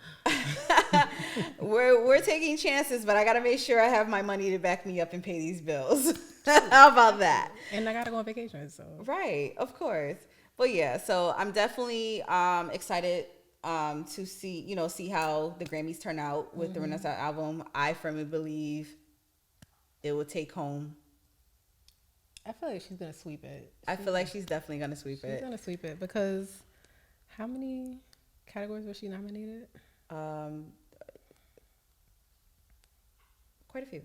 We're taking chances, but I gotta make sure I have my money to back me up and pay these bills. How about that? And I gotta go on vacation, so right, of course. But yeah, so I'm definitely excited to see how the Grammys turn out with the Renaissance album. I firmly believe it will take home. I feel like she's gonna sweep it. I feel like she's definitely gonna sweep it. She's gonna sweep it because how many categories was she nominated? Quite a few.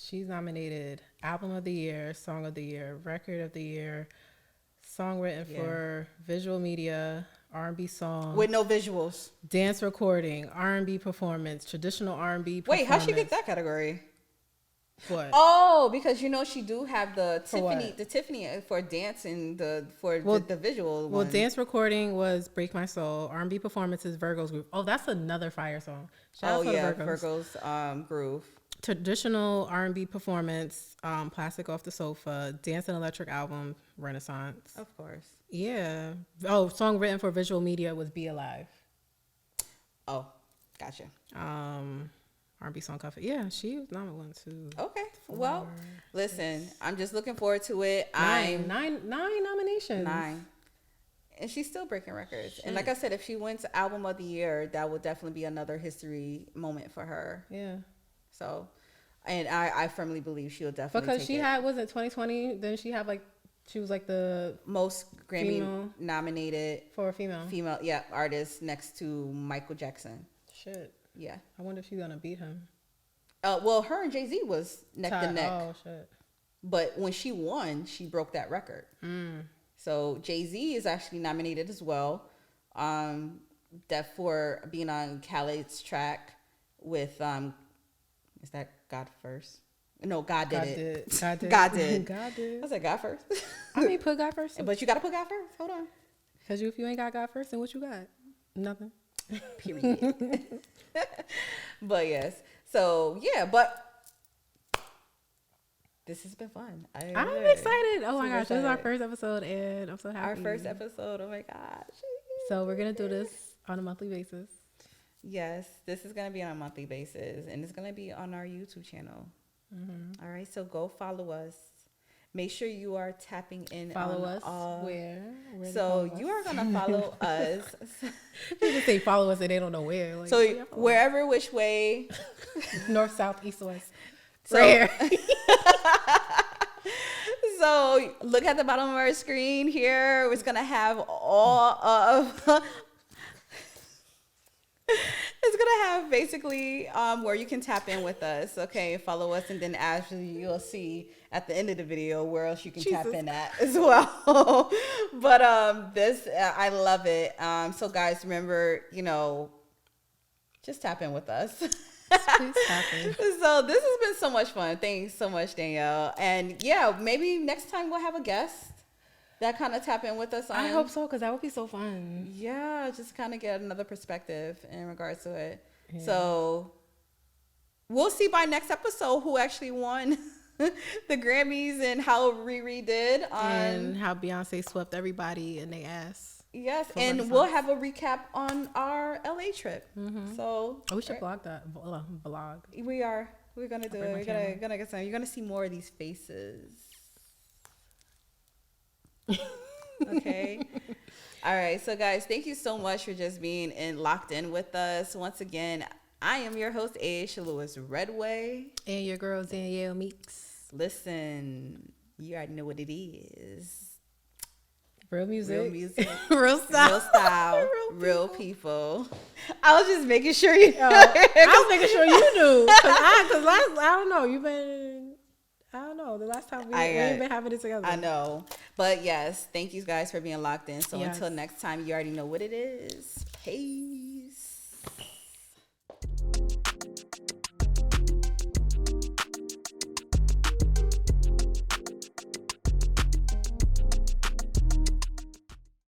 She's nominated Album of the Year, Song of the Year, Record of the Year, Song written for visual media, R&B song with no visuals, dance recording, R&B performance, traditional R&B performance. Wait, how'd she get that category? What? Oh, because she do have the For Tiffany for dance and the visual. Well, one. dance recording was Break My Soul. R&B performance is Virgo's Groove. Oh, that's another fire song. Shout out to the Virgo's Groove. Traditional R&B performance, Plastic Off the Sofa, Dance and Electric album, Renaissance. Of course. Yeah. Oh, song written for visual media was Be Alive. Oh, gotcha. R&B song cover. Yeah, she was number 1 too. Okay. Well, listen, I'm just looking forward to it. Nine nominations. 9. And she's still breaking records. Shit. And like I said, if she wins Album of the Year, that will definitely be another history moment for her. Yeah. So, and I firmly believe she'll definitely because she had, was it 2020? Then she was like the most Grammy nominated for a female artist next to Michael Jackson. Shit. Yeah. I wonder if she's gonna beat him. Well, her and Jay-Z was neck to neck. Oh shit. But when she won, she broke that record. So Jay-Z is actually nominated as well. That for being on Khaled's track with is that God First? No, God did it. God did. God did. God did. I was like, God first. I mean, put God first. But you got to put God first. Hold on. Because if you ain't got God first, then what you got? Nothing. Period. But yes. So, yeah. But this has been fun. I'm excited. Oh, my gosh. This is our first episode, and I'm so happy. Our first episode. Oh, my gosh. So we're going to do this on a monthly basis. Yes, this is going to be on a monthly basis, and it's going to be on our YouTube channel. All right, so go follow us. Make sure you are tapping in. Follow us where so you are going to follow us. You just say follow us and they don't know where. Like, so wherever, which way. North, south, east, west. So, right here. So look at the bottom of our screen here. It's going to have all of... It's gonna have basically where you can tap in with us. Okay, follow us, and then actually you'll see at the end of the video where else you can tap in at as well. But this I love it. So guys, remember, just tap in with us. Please tap in. So this has been so much fun. Thanks so much, Danielle. And yeah, maybe next time we'll have a guest that kind of tap in with us. I hope so, because that would be so fun. Yeah, just kind of get another perspective in regards to it. Yeah. So we'll see by next episode who actually won the Grammys and how Riri did. And how Beyonce swept everybody in their ass. Yes, and we'll have a recap on our LA trip. So we should blog that. Blog. We're going to do it. We're gonna get some. You're going to see more of these faces. Okay. All right. So guys, thank you so much for just being locked in with us. Once again, I am your host, Aasha Lewis Redway. And your girl, Danielle Meeks. Listen, you already know what it is. Real music. Real music. Real style. Real style. Real people. I was just making sure you I was making sure you knew. Because I don't know. You've been... I don't know. The last time we ain't been having it together. I know. But yes, thank you guys for being locked in. So until next time, you already know what it is. Peace.